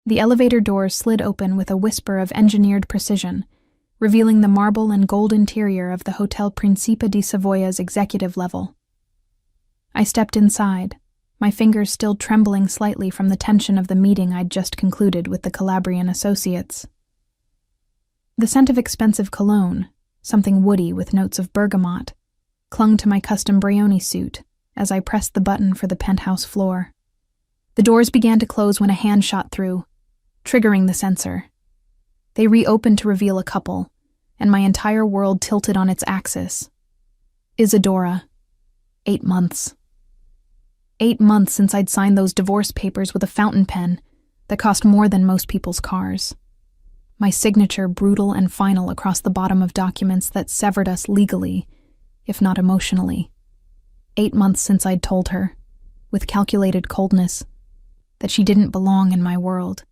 The elevator doors slid open with a whisper of engineered precision, revealing the marble and gold interior of the Hotel Principe di Savoia's executive level. I stepped inside, my fingers still trembling slightly from the tension of the meeting I'd just concluded with the Calabrian associates. The scent of expensive cologne, something woody with notes of bergamot, clung to my custom Brioni suit as I pressed the button for the penthouse floor. The doors began to close when a hand shot through, triggering the sensor. They reopened to reveal a couple, and my entire world tilted on its axis. Isadora. 8 months. 8 months since I'd signed those divorce papers with a fountain pen that cost more than most people's cars. My signature brutal and final across the bottom of documents that severed us legally, if not emotionally. 8 months since I'd told her, with calculated coldness, that she didn't belong in my world.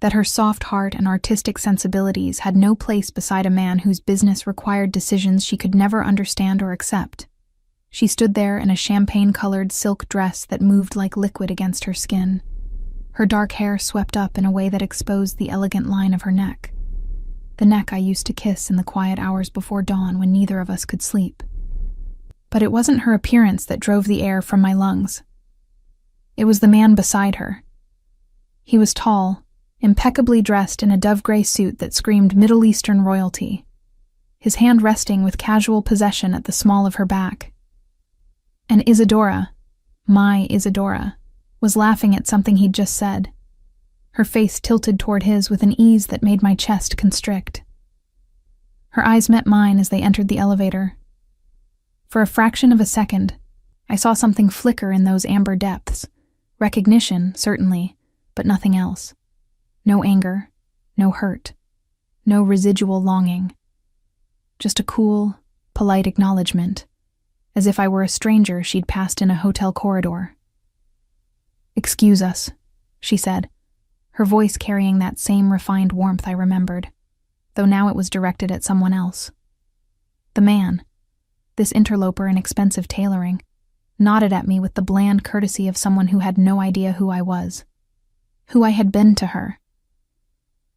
That her soft heart and artistic sensibilities had no place beside a man whose business required decisions she could never understand or accept. She stood there in a champagne-colored silk dress that moved like liquid against her skin, her dark hair swept up in a way that exposed the elegant line of her neck, the neck I used to kiss in the quiet hours before dawn when neither of us could sleep. But it wasn't her appearance that drove the air from my lungs. It was the man beside her. He was tall, impeccably dressed in a dove-gray suit that screamed Middle Eastern royalty, his hand resting with casual possession at the small of her back. And Isadora, my Isadora, was laughing at something he'd just said, her face tilted toward his with an ease that made my chest constrict. Her eyes met mine as they entered the elevator. For a fraction of a second, I saw something flicker in those amber depths. Recognition, certainly, but nothing else. No anger, no hurt, no residual longing. Just a cool, polite acknowledgement, as if I were a stranger she'd passed in a hotel corridor. "Excuse us," she said, her voice carrying that same refined warmth I remembered, though now it was directed at someone else. The man, this interloper in expensive tailoring, nodded at me with the bland courtesy of someone who had no idea who I was, who I had been to her.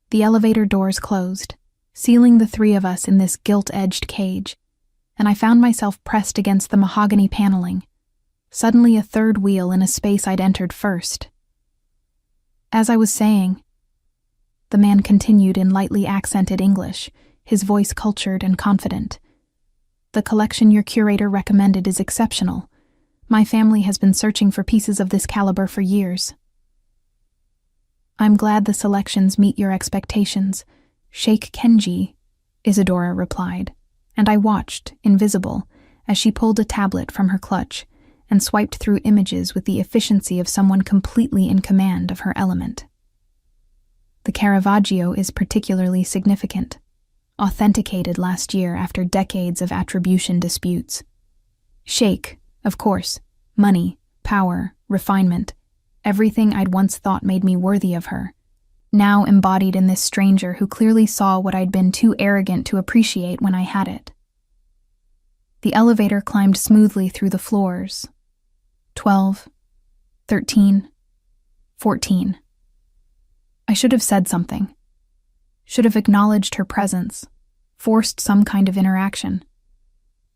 The elevator doors closed, sealing the three of us in this gilt-edged cage, and I found myself pressed against the mahogany paneling, suddenly a third wheel in a space I'd entered first. As I was saying, the man continued in lightly accented English, his voice cultured and confident. "The collection your curator recommended is exceptional. My family has been searching for pieces of this caliber for years." "I'm glad the selections meet your expectations, Sheikh Kenji," Isadora replied, and I watched, invisible, as she pulled a tablet from her clutch and swiped through images with the efficiency of someone completely in command of her element. The Caravaggio is particularly significant, authenticated last year after decades of attribution disputes. Sheikh, of course, money, power, refinement, everything I'd once thought made me worthy of her, now embodied in this stranger who clearly saw what I'd been too arrogant to appreciate when I had it. The elevator climbed smoothly through the floors. 12, 13, 14. I should have said something. Should have acknowledged her presence, forced some kind of interaction.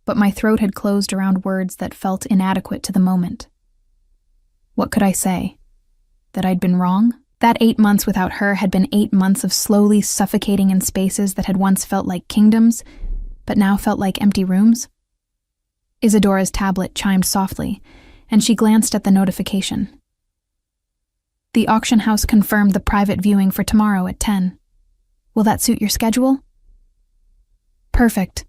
But my throat had closed around words that felt inadequate to the moment. What could I say? That I'd been wrong? That 8 months without her had been 8 months of slowly suffocating in spaces that had once felt like kingdoms, but now felt like empty rooms? Isadora's tablet chimed softly, and she glanced at the notification. "The auction house confirmed the private viewing for tomorrow at 10. Will that suit your schedule?" "Perfect,"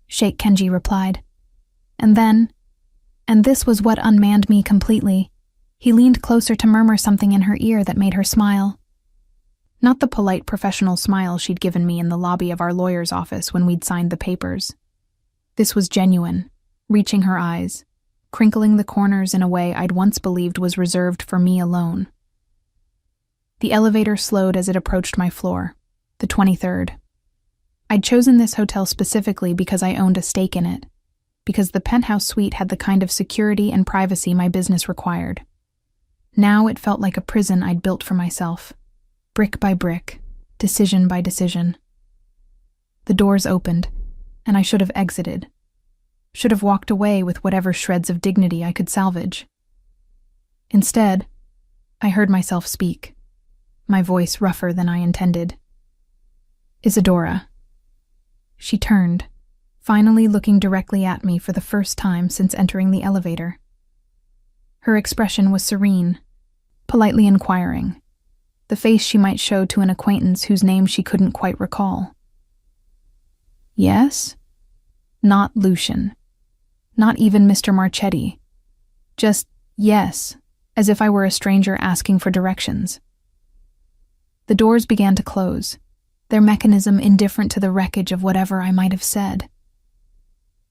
Sheikh Kenji replied. And then, and this was what unmanned me completely, he leaned closer to murmur something in her ear that made her smile. Not the polite professional smile she'd given me in the lobby of our lawyer's office when we'd signed the papers. This was genuine, reaching her eyes, crinkling the corners in a way I'd once believed was reserved for me alone. The elevator slowed as it approached my floor, the 23rd. I'd chosen this hotel specifically because I owned a stake in it, because the penthouse suite had the kind of security and privacy my business required. Now it felt like a prison I'd built for myself, brick by brick, decision by decision. The doors opened, and I should have exited. Should have walked away with whatever shreds of dignity I could salvage. Instead, I heard myself speak, my voice rougher than I intended. Isadora. She turned, finally looking directly at me for the first time since entering the elevator. Her expression was serene, politely inquiring, the face she might show to an acquaintance whose name she couldn't quite recall. Yes? Not Lucian. Not even Mr. Marchetti. Just yes, as if I were a stranger asking for directions. The doors began to close, their mechanism indifferent to the wreckage of whatever I might have said.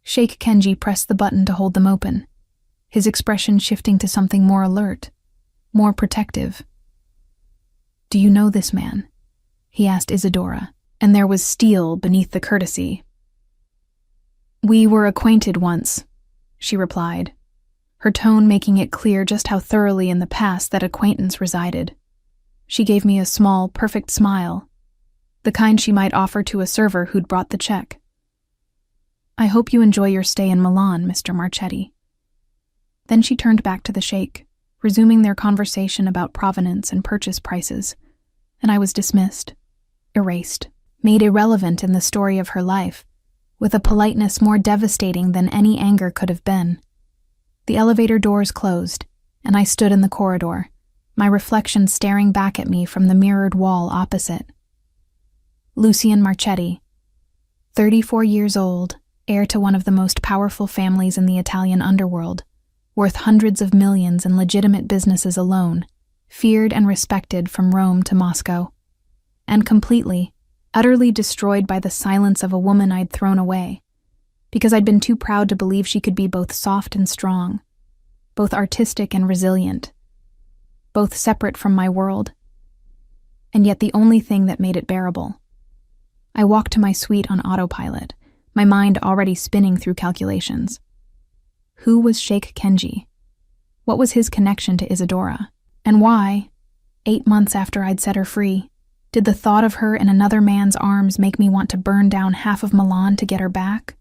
Sheikh Kenji pressed the button to hold them open, his expression shifting to something more alert, more protective. "Do you know this man?" he asked Isadora, and there was steel beneath the courtesy. "We were acquainted once," she replied, her tone making it clear just how thoroughly in the past that acquaintance resided. She gave me a small, perfect smile, the kind she might offer to a server who'd brought the check. "I hope you enjoy your stay in Milan, Mr. Marchetti." Then she turned back to the sheikh, resuming their conversation about provenance and purchase prices, and I was dismissed, erased, made irrelevant in the story of her life, with a politeness more devastating than any anger could have been. The elevator doors closed, and I stood in the corridor, my reflection staring back at me from the mirrored wall opposite. Lucian Marchetti, 34 years old, heir to one of the most powerful families in the Italian underworld, worth hundreds of millions in legitimate businesses alone, feared and respected from Rome to Moscow, and completely, utterly destroyed by the silence of a woman I'd thrown away, because I'd been too proud to believe she could be both soft and strong, both artistic and resilient, both separate from my world, and yet the only thing that made it bearable. I walked to my suite on autopilot, my mind already spinning through calculations. Who was Sheikh Kenji? What was his connection to Isadora? And why, 8 months after I'd set her free, did the thought of her in another man's arms make me want to burn down half of Milan to get her back?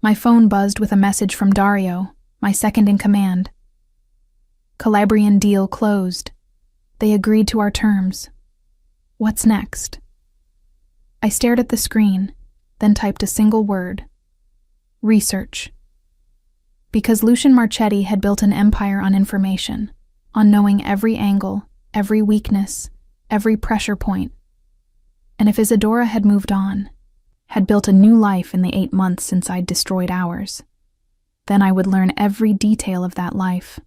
My phone buzzed with a message from Dario, my second in command. Calabrian deal closed. They agreed to our terms. What's next? I stared at the screen, then typed a single word. Research. Because Lucian Marchetti had built an empire on information, on knowing every angle, every weakness, every pressure point. And if Isadora had moved on, had built a new life in the 8 months since I'd destroyed ours, then I would learn every detail of that life.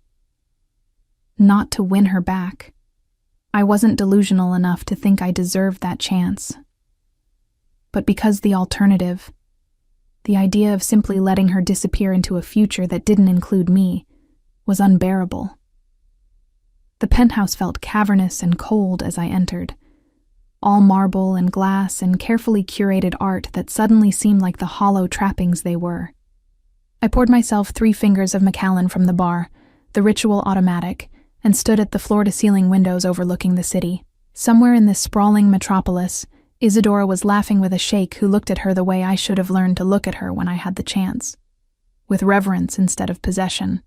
Not to win her back. I wasn't delusional enough to think I deserved that chance. But because the alternative, the idea of simply letting her disappear into a future that didn't include me, was unbearable. The penthouse felt cavernous and cold as I entered, all marble and glass and carefully curated art that suddenly seemed like the hollow trappings they were. I poured myself 3 fingers of Macallan from the bar, the ritual automatic, and stood at the floor-to-ceiling windows overlooking the city. Somewhere in this sprawling metropolis, Isadora was laughing with a sheikh who looked at her the way I should have learned to look at her when I had the chance. With reverence instead of possession.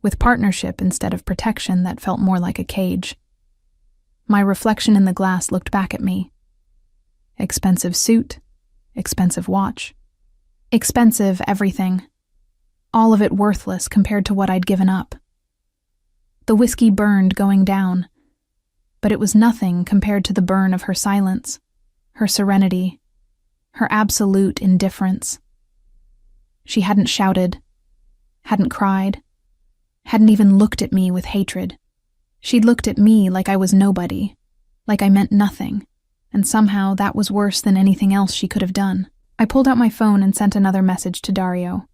With partnership instead of protection that felt more like a cage. My reflection in the glass looked back at me. Expensive suit, expensive watch. Expensive everything. All of it worthless compared to what I'd given up. The whiskey burned going down, but it was nothing compared to the burn of her silence, her serenity, her absolute indifference. She hadn't shouted, hadn't cried, hadn't even looked at me with hatred. She'd looked at me like I was nobody, like I meant nothing, and somehow that was worse than anything else she could have done. I pulled out my phone and sent another message to Dario.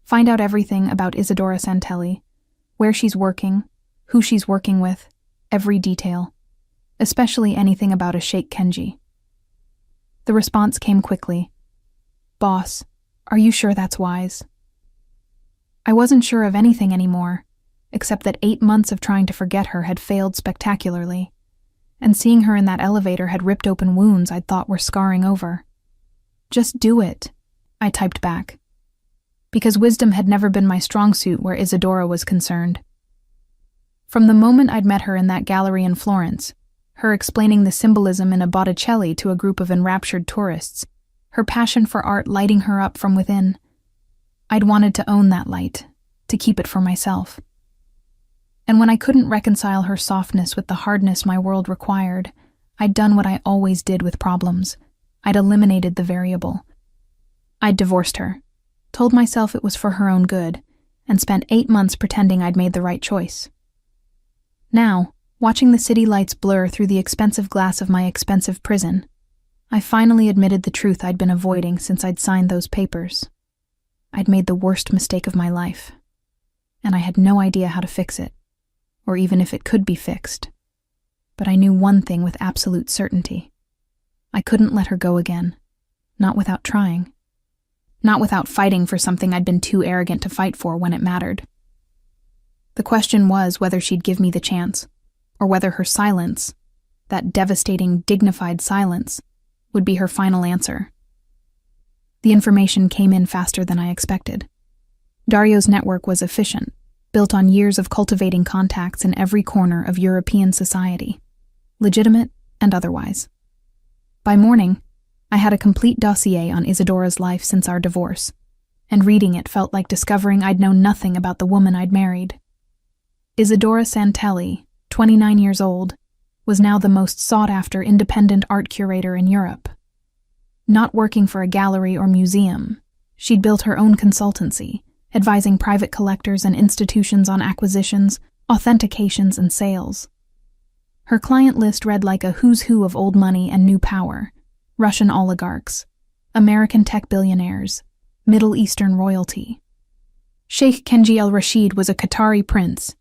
Find out everything about Isadora Santelli, where she's working, who she's working with, every detail, especially anything about a Sheikh Kenji. The response came quickly. Boss, are you sure that's wise? I wasn't sure of anything anymore, except that 8 months of trying to forget her had failed spectacularly, and seeing her in that elevator had ripped open wounds I'd thought were scarring over. "Just do it," I typed back, because wisdom had never been my strong suit where Isadora was concerned. From the moment I'd met her in that gallery in Florence, her explaining the symbolism in a Botticelli to a group of enraptured tourists, her passion for art lighting her up from within, I'd wanted to own that light, to keep it for myself. And when I couldn't reconcile her softness with the hardness my world required, I'd done what I always did with problems. I'd eliminated the variable. I'd divorced her, told myself it was for her own good, and spent 8 months pretending I'd made the right choice. Now, watching the city lights blur through the expensive glass of my expensive prison, I finally admitted the truth I'd been avoiding since I'd signed those papers. I'd made the worst mistake of my life, and I had no idea how to fix it, or even if it could be fixed. But I knew one thing with absolute certainty. I couldn't let her go again, not without trying. Not without fighting for something I'd been too arrogant to fight for when it mattered. The question was whether she'd give me the chance, or whether her silence, that devastating, dignified silence, would be her final answer. The information came in faster than I expected. Dario's network was efficient, built on years of cultivating contacts in every corner of European society, legitimate and otherwise. By morning, I had a complete dossier on Isadora's life since our divorce, and reading it felt like discovering I'd known nothing about the woman I'd married. Isadora Santelli, 29 years old, was now the most sought-after independent art curator in Europe. Not working for a gallery or museum, she'd built her own consultancy, advising private collectors and institutions on acquisitions, authentications, and sales. Her client list read like a who's who of old money and new power: Russian oligarchs, American tech billionaires, Middle Eastern royalty. Sheikh Kenji el-Rashid was a Qatari prince,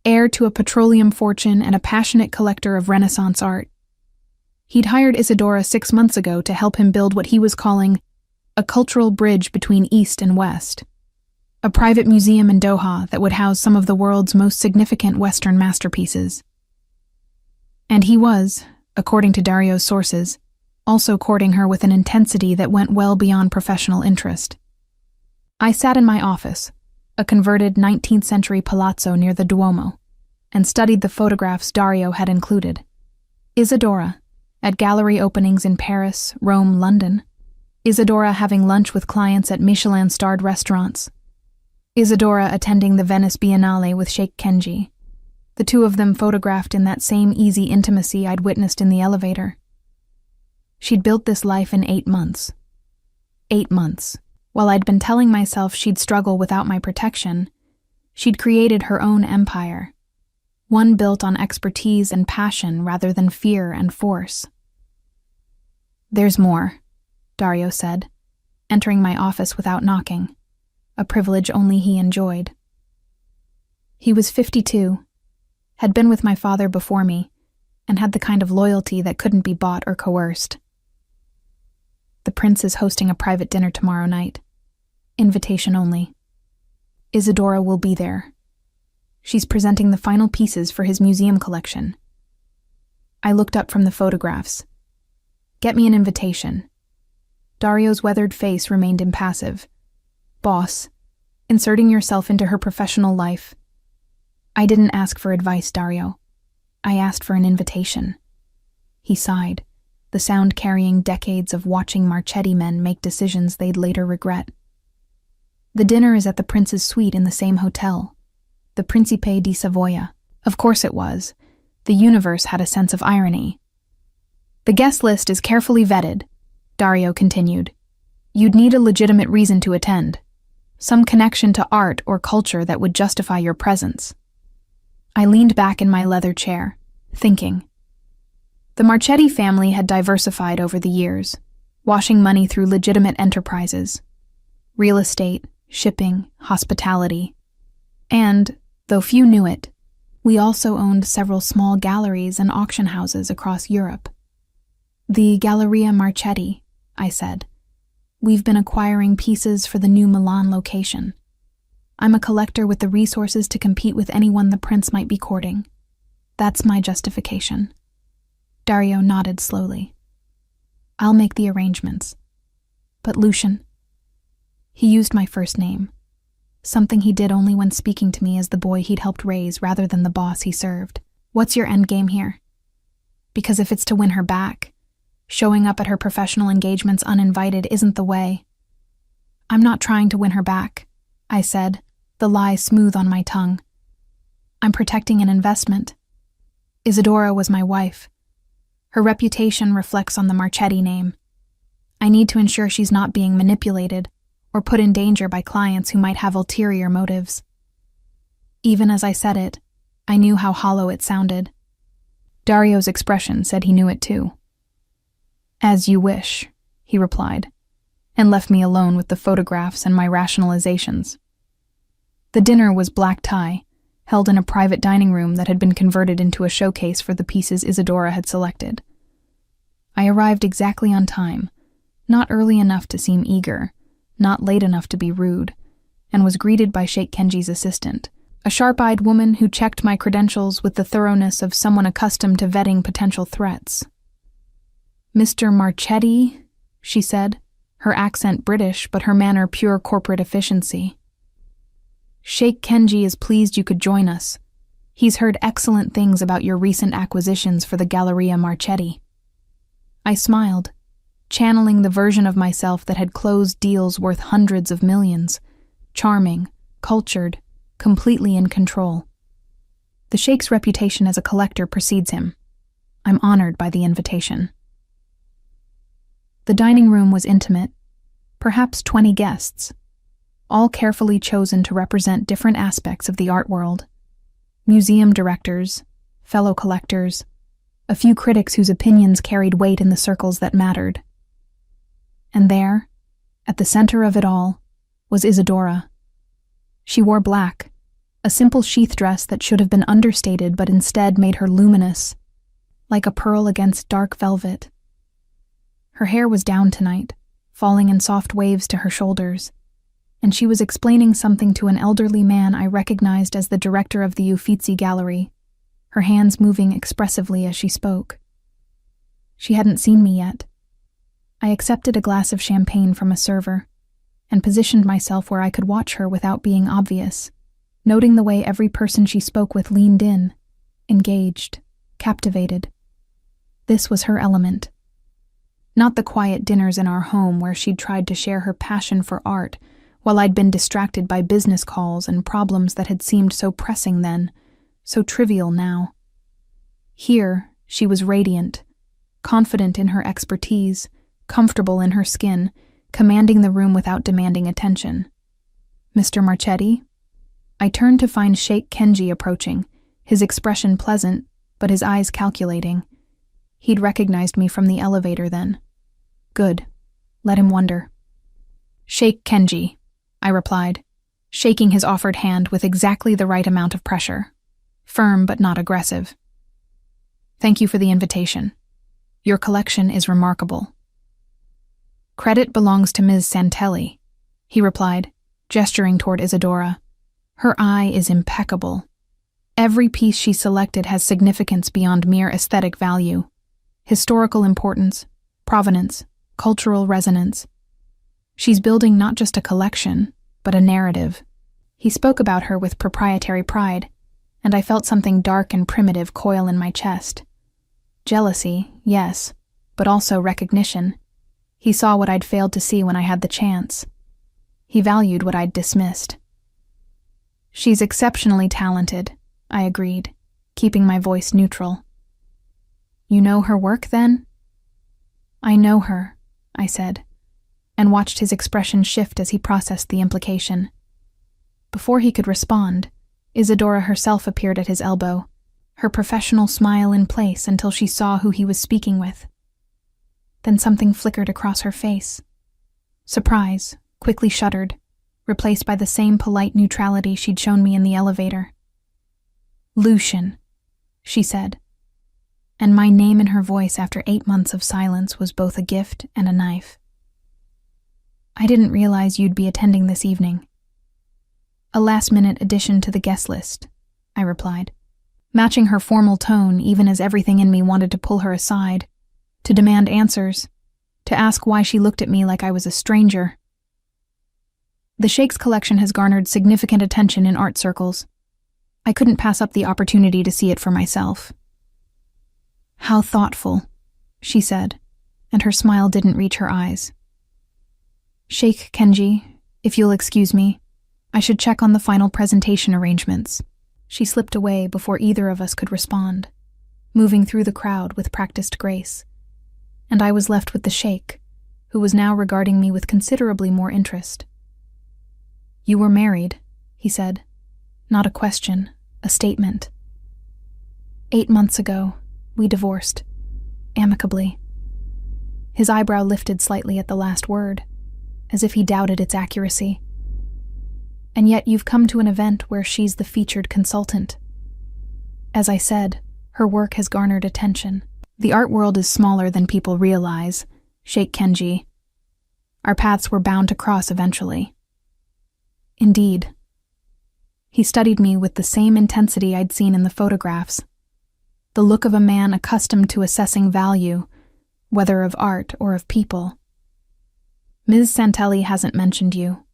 heir to a petroleum fortune and a passionate collector of Renaissance art. He'd hired Isadora 6 months ago to help him build what he was calling a cultural bridge between East and West, a private museum in Doha that would house some of the world's most significant Western masterpieces. And he was, according to Dario's sources, also courting her with an intensity that went well beyond professional interest. I sat in my office, a converted 19th century palazzo near the Duomo, and studied the photographs Dario had included. Isadora, at gallery openings in Paris, Rome, London. Isadora having lunch with clients at Michelin-starred restaurants. Isadora attending the Venice Biennale with Sheikh Kenji, the two of them photographed in that same easy intimacy I'd witnessed in the elevator. She'd built this life in 8 months. 8 months. While I'd been telling myself she'd struggle without my protection, she'd created her own empire, one built on expertise and passion rather than fear and force. "There's more," Dario said, entering my office without knocking, a privilege only he enjoyed. He was 52, had been with my father before me, and had the kind of loyalty that couldn't be bought or coerced. "The prince is hosting a private dinner tomorrow night. Invitation only. Isadora will be there. She's presenting the final pieces for his museum collection." I looked up from the photographs. "Get me an invitation." Dario's weathered face remained impassive. "Boss, inserting yourself into her professional life." "I didn't ask for advice, Dario. I asked for an invitation." He sighed, the sound carrying decades of watching Marchetti men make decisions they'd later regret. "The dinner is at the prince's suite in the same hotel, the Principe di Savoia." Of course it was. The universe had a sense of irony. "The guest list is carefully vetted," Dario continued. "You'd need a legitimate reason to attend. Some connection to art or culture that would justify your presence." I leaned back in my leather chair, thinking. The Marchetti family had diversified over the years, washing money through legitimate enterprises. Real estate, shipping, hospitality. And, though few knew it, we also owned several small galleries and auction houses across Europe. "The Galleria Marchetti," I said. "We've been acquiring pieces for the new Milan location. I'm a collector with the resources to compete with anyone the prince might be courting. That's my justification." Dario nodded slowly. I'll make the arrangements. But Lucian. He used my first name, something he did only when speaking to me as the boy he'd helped raise rather than the boss he served. What's your end game here? Because if it's to win her back, showing up at her professional engagements uninvited isn't the way. I'm not trying to win her back, I said, the lie smooth on my tongue. I'm protecting an investment. Isadora was my wife. Her reputation reflects on the Marchetti name. I need to ensure she's not being manipulated or put in danger by clients who might have ulterior motives. Even as I said it, I knew how hollow it sounded. Dario's expression said he knew it too. As you wish, he replied, and left me alone with the photographs and my rationalizations. The dinner was black tie, held in a private dining room that had been converted into a showcase for the pieces Isadora had selected. I arrived exactly on time, not early enough to seem eager, not late enough to be rude, and was greeted by Sheikh Kenji's assistant, a sharp-eyed woman who checked my credentials with the thoroughness of someone accustomed to vetting potential threats. Mr. Marchetti, she said, her accent British but her manner pure corporate efficiency. Sheikh Kenji is pleased you could join us. He's heard excellent things about your recent acquisitions for the Galleria Marchetti. I smiled, channeling the version of myself that had closed deals worth hundreds of millions, charming, cultured, completely in control. The Sheikh's reputation as a collector precedes him. I'm honored by the invitation. The dining room was intimate, perhaps 20 guests, all carefully chosen to represent different aspects of the art world. Museum directors, fellow collectors, a few critics whose opinions carried weight in the circles that mattered. And there, at the center of it all, was Isadora. She wore black, a simple sheath dress that should have been understated but instead made her luminous, like a pearl against dark velvet. Her hair was down tonight, falling in soft waves to her shoulders, and she was explaining something to an elderly man I recognized as the director of the Uffizi Gallery, her hands moving expressively as she spoke. She hadn't seen me yet. I accepted a glass of champagne from a server and positioned myself where I could watch her without being obvious, noting the way every person she spoke with leaned in, engaged, captivated. This was her element. Not the quiet dinners in our home where she'd tried to share her passion for art while I'd been distracted by business calls and problems that had seemed so pressing then, so trivial now. Here, she was radiant, confident in her expertise, comfortable in her skin, commanding the room without demanding attention. Mr. Marchetti? I turned to find Sheikh Kenji approaching, his expression pleasant, but his eyes calculating. He'd recognized me from the elevator then. Good. Let him wonder. Sheikh Kenji, I replied, shaking his offered hand with exactly the right amount of pressure. Firm but not aggressive. Thank you for the invitation. Your collection is remarkable. Credit belongs to Ms. Santelli, he replied, gesturing toward Isadora. Her eye is impeccable. Every piece she selected has significance beyond mere aesthetic value. Historical importance, provenance, cultural resonance. She's building not just a collection, but a narrative. He spoke about her with proprietary pride, and I felt something dark and primitive coil in my chest. Jealousy, yes, but also recognition. He saw what I'd failed to see when I had the chance. He valued what I'd dismissed. She's exceptionally talented, I agreed, keeping my voice neutral. You know her work, then? I know her, I said, and watched his expression shift as he processed the implication. Before he could respond, Isadora herself appeared at his elbow, her professional smile in place until she saw who he was speaking with. Then something flickered across her face. Surprise, quickly shuttered, replaced by the same polite neutrality she'd shown me in the elevator. Lucian, she said, and my name in her voice after 8 months of silence was both a gift and a knife. I didn't realize you'd be attending this evening. A last-minute addition to the guest list, I replied. matching her formal tone even as everything in me wanted to pull her aside, to demand answers, to ask why she looked at me like I was a stranger. The Sheikh's collection has garnered significant attention in art circles. I couldn't pass up the opportunity to see it for myself. "How thoughtful," she said, and her smile didn't reach her eyes. "Sheikh Kenji, if you'll excuse me, I should check on the final presentation arrangements." She slipped away before either of us could respond, moving through the crowd with practiced grace, and I was left with the Sheikh, who was now regarding me with considerably more interest. "You were married," he said. Not a question, a statement. "8 months ago, we divorced. Amicably." His eyebrow lifted slightly at the last word, as if he doubted its accuracy. "And yet you've come to an event where she's the featured consultant." As I said, her work has garnered attention. The art world is smaller than people realize, Sheikh Kenji. Our paths were bound to cross eventually. Indeed. He studied me with the same intensity I'd seen in the photographs. The look of a man accustomed to assessing value, whether of art or of people. "Ms. Santelli hasn't mentioned you."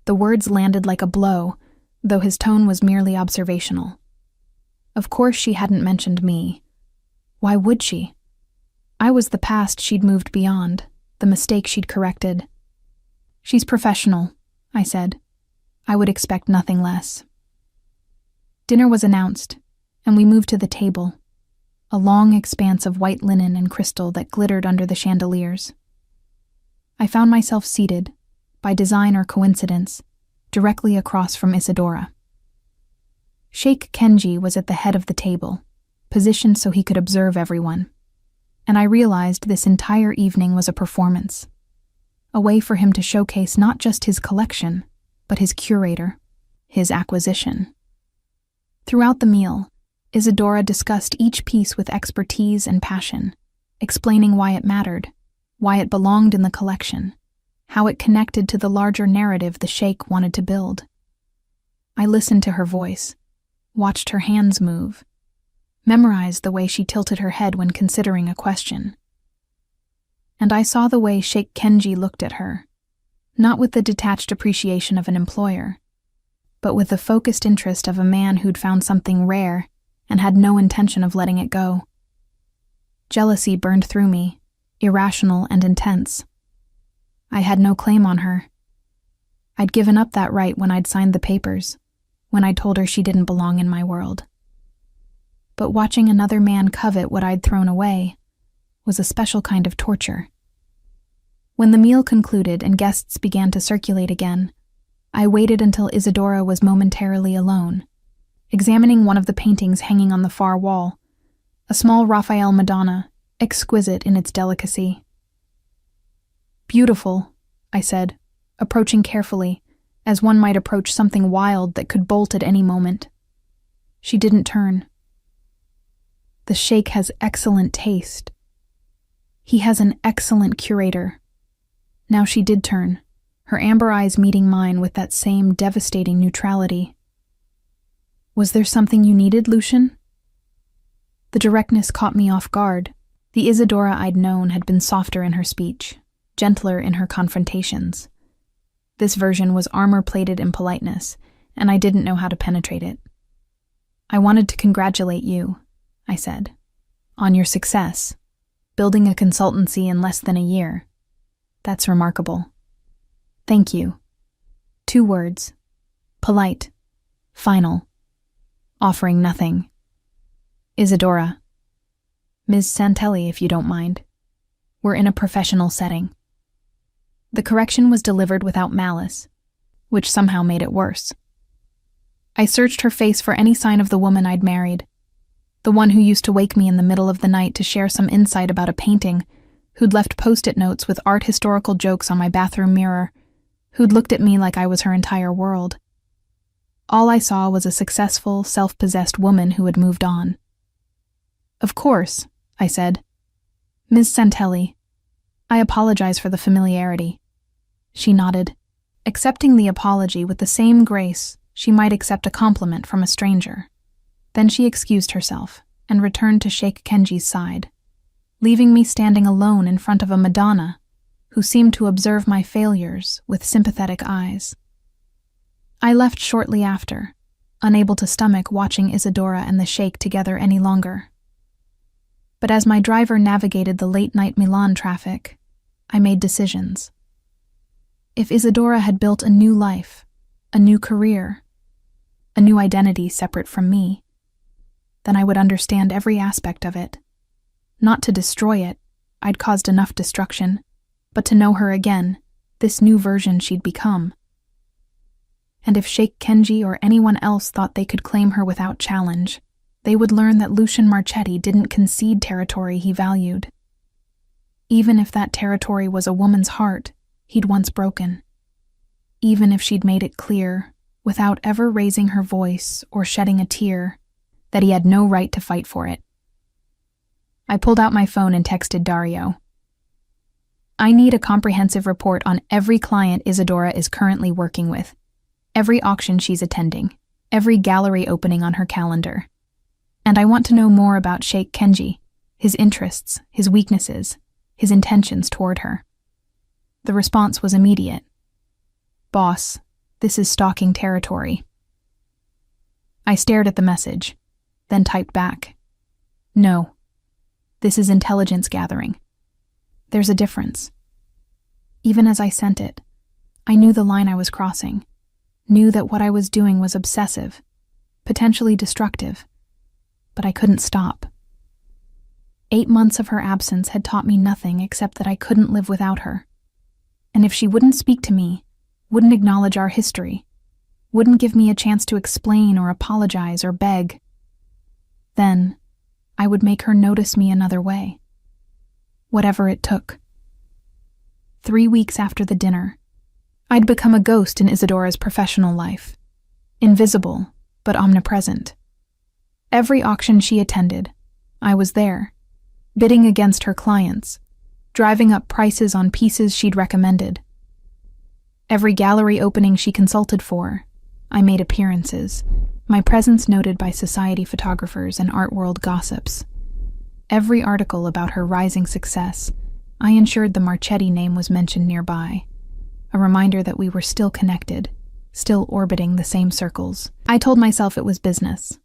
The words landed like a blow, though his tone was merely observational. Of course she hadn't mentioned me. Why would she? I was the past she'd moved beyond, the mistake she'd corrected. "She's professional," I said. I would expect nothing less. Dinner was announced, and we moved to the table, a long expanse of white linen and crystal that glittered under the chandeliers. I found myself seated, by design or coincidence, directly across from Isadora. Sheikh Kenji was at the head of the table, positioned so he could observe everyone, and I realized this entire evening was a performance, a way for him to showcase not just his collection, but his curator, his acquisition. Throughout the meal, Isadora discussed each piece with expertise and passion, explaining why it mattered, why it belonged in the collection, how it connected to the larger narrative the Sheikh wanted to build. I listened to her voice, watched her hands move, memorized the way she tilted her head when considering a question. And I saw the way Sheikh Kenji looked at her, not with the detached appreciation of an employer, but with the focused interest of a man who'd found something rare and had no intention of letting it go. Jealousy burned through me, irrational and intense. I had no claim on her. I'd given up that right when I'd signed the papers, when I'd told her she didn't belong in my world. But watching another man covet what I'd thrown away was a special kind of torture. When the meal concluded and guests began to circulate again, I waited until Isadora was momentarily alone, examining one of the paintings hanging on the far wall, a small Raphael Madonna, exquisite in its delicacy. "Beautiful," I said, approaching carefully, as one might approach something wild that could bolt at any moment. She didn't turn. "The Sheikh has excellent taste. He has an excellent curator." Now she did turn, her amber eyes meeting mine with that same devastating neutrality. "Was there something you needed, Lucian?" The directness caught me off guard. The Isadora I'd known had been softer in her speech, gentler in her confrontations. This version was armor-plated in politeness, and I didn't know how to penetrate it. "I wanted to congratulate you," I said, "on your success, building a consultancy in less than a year. That's remarkable." "Thank you." 2 words. Polite. Final. Offering nothing. "Isadora." "Ms. Santelli, if you don't mind. We're in a professional setting." The correction was delivered without malice, which somehow made it worse. I searched her face for any sign of the woman I'd married, the one who used to wake me in the middle of the night to share some insight about a painting, who'd left post-it notes with art historical jokes on my bathroom mirror, who'd looked at me like I was her entire world. All I saw was a successful, self-possessed woman who had moved on. "Of course," I said. "Ms. Santelli, I apologize for the familiarity." She nodded, accepting the apology with the same grace she might accept a compliment from a stranger. Then she excused herself and returned to Sheikh Kenji's side, leaving me standing alone in front of a Madonna who seemed to observe my failures with sympathetic eyes. I left shortly after, unable to stomach watching Isadora and the Sheikh together any longer. But as my driver navigated the late-night Milan traffic, I made decisions. If Isadora had built a new life, a new career, a new identity separate from me, then I would understand every aspect of it. Not to destroy it, I'd caused enough destruction, but to know her again, this new version she'd become. And if Sheikh Kenji or anyone else thought they could claim her without challenge, they would learn that Lucian Marchetti didn't concede territory he valued. Even if that territory was a woman's heart he'd once broken. Even if she'd made it clear, without ever raising her voice or shedding a tear, that he had no right to fight for it. I pulled out my phone and texted Dario. I need a comprehensive report on every client Isadora is currently working with, every auction she's attending, every gallery opening on her calendar. And I want to know more about Sheikh Kenji, his interests, his weaknesses, his intentions toward her. The response was immediate. Boss, this is stalking territory. I stared at the message, then typed back. No, this is intelligence gathering. There's a difference. Even as I sent it, I knew the line I was crossing, knew that what I was doing was obsessive, potentially destructive, but I couldn't stop. 8 months of her absence had taught me nothing except that I couldn't live without her. And if she wouldn't speak to me, wouldn't acknowledge our history, wouldn't give me a chance to explain or apologize or beg, then I would make her notice me another way. Whatever it took. 3 weeks after the dinner, I'd become a ghost in Isadora's professional life. Invisible, but omnipresent. Every auction she attended, I was there, bidding against her clients, driving up prices on pieces she'd recommended. Every gallery opening she consulted for, I made appearances, my presence noted by society photographers and art world gossips. Every article about her rising success, I ensured the Marchetti name was mentioned nearby, a reminder that we were still connected, still orbiting the same circles. I told myself it was business.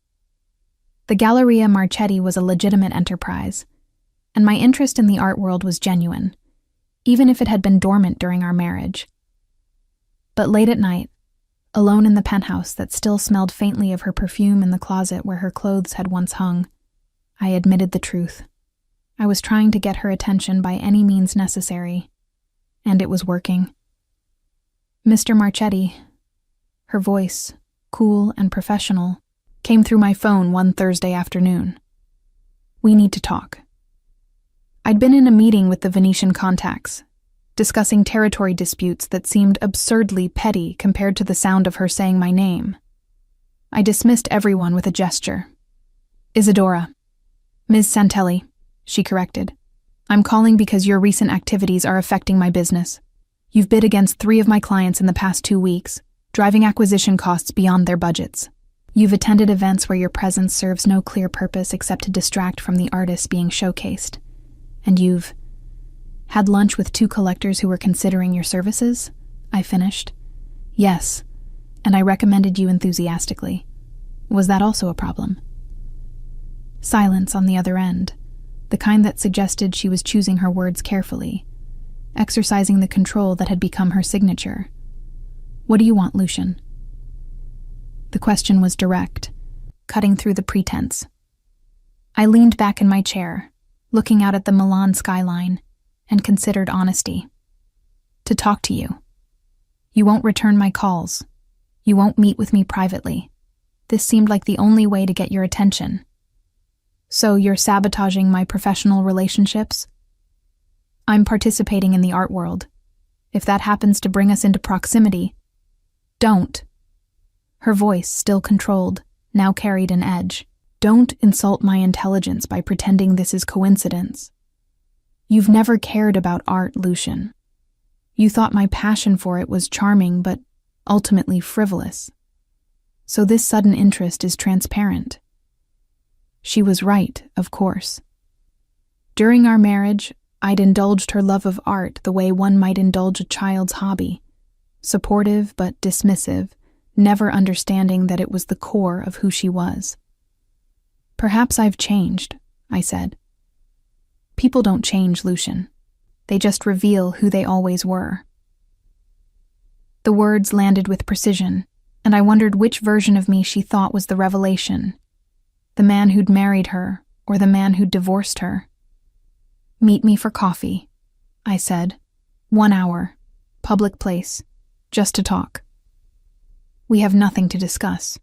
The Galleria Marchetti was a legitimate enterprise, and my interest in the art world was genuine, even if it had been dormant during our marriage. But late at night, alone in the penthouse that still smelled faintly of her perfume in the closet where her clothes had once hung, I admitted the truth. I was trying to get her attention by any means necessary, and it was working. Mr. Marchetti, her voice, cool and professional, came through my phone one Thursday afternoon. We need to talk. I'd been in a meeting with the Venetian contacts, discussing territory disputes that seemed absurdly petty compared to the sound of her saying my name. I dismissed everyone with a gesture. Isadora. Ms. Santelli, she corrected. I'm calling because your recent activities are affecting my business. You've bid against 3 of my clients in the past 2 weeks, driving acquisition costs beyond their budgets. You've attended events where your presence serves no clear purpose except to distract from the artists being showcased. And you've had lunch with 2 collectors who were considering your services? I finished. Yes, and I recommended you enthusiastically. Was that also a problem? Silence on the other end, the kind that suggested she was choosing her words carefully, exercising the control that had become her signature. What do you want, Lucian? The question was direct, cutting through the pretense. I leaned back in my chair, looking out at the Milan skyline, and considered honesty. To talk to you. You won't return my calls. You won't meet with me privately. This seemed like the only way to get your attention. So you're sabotaging my professional relationships? I'm participating in the art world. If that happens to bring us into proximity, don't. Her voice, still controlled, now carried an edge. Don't insult my intelligence by pretending this is coincidence. You've never cared about art, Lucian. You thought my passion for it was charming, but ultimately frivolous. So this sudden interest is transparent. She was right, of course. During our marriage, I'd indulged her love of art the way one might indulge a child's hobby, supportive but dismissive, never understanding that it was the core of who she was. Perhaps I've changed, I said. People don't change, Lucian. They just reveal who they always were. The words landed with precision, and I wondered which version of me she thought was the revelation. The man who'd married her, or the man who'd divorced her. Meet me for coffee, I said. 1 hour, public place, just to talk. We have nothing to discuss.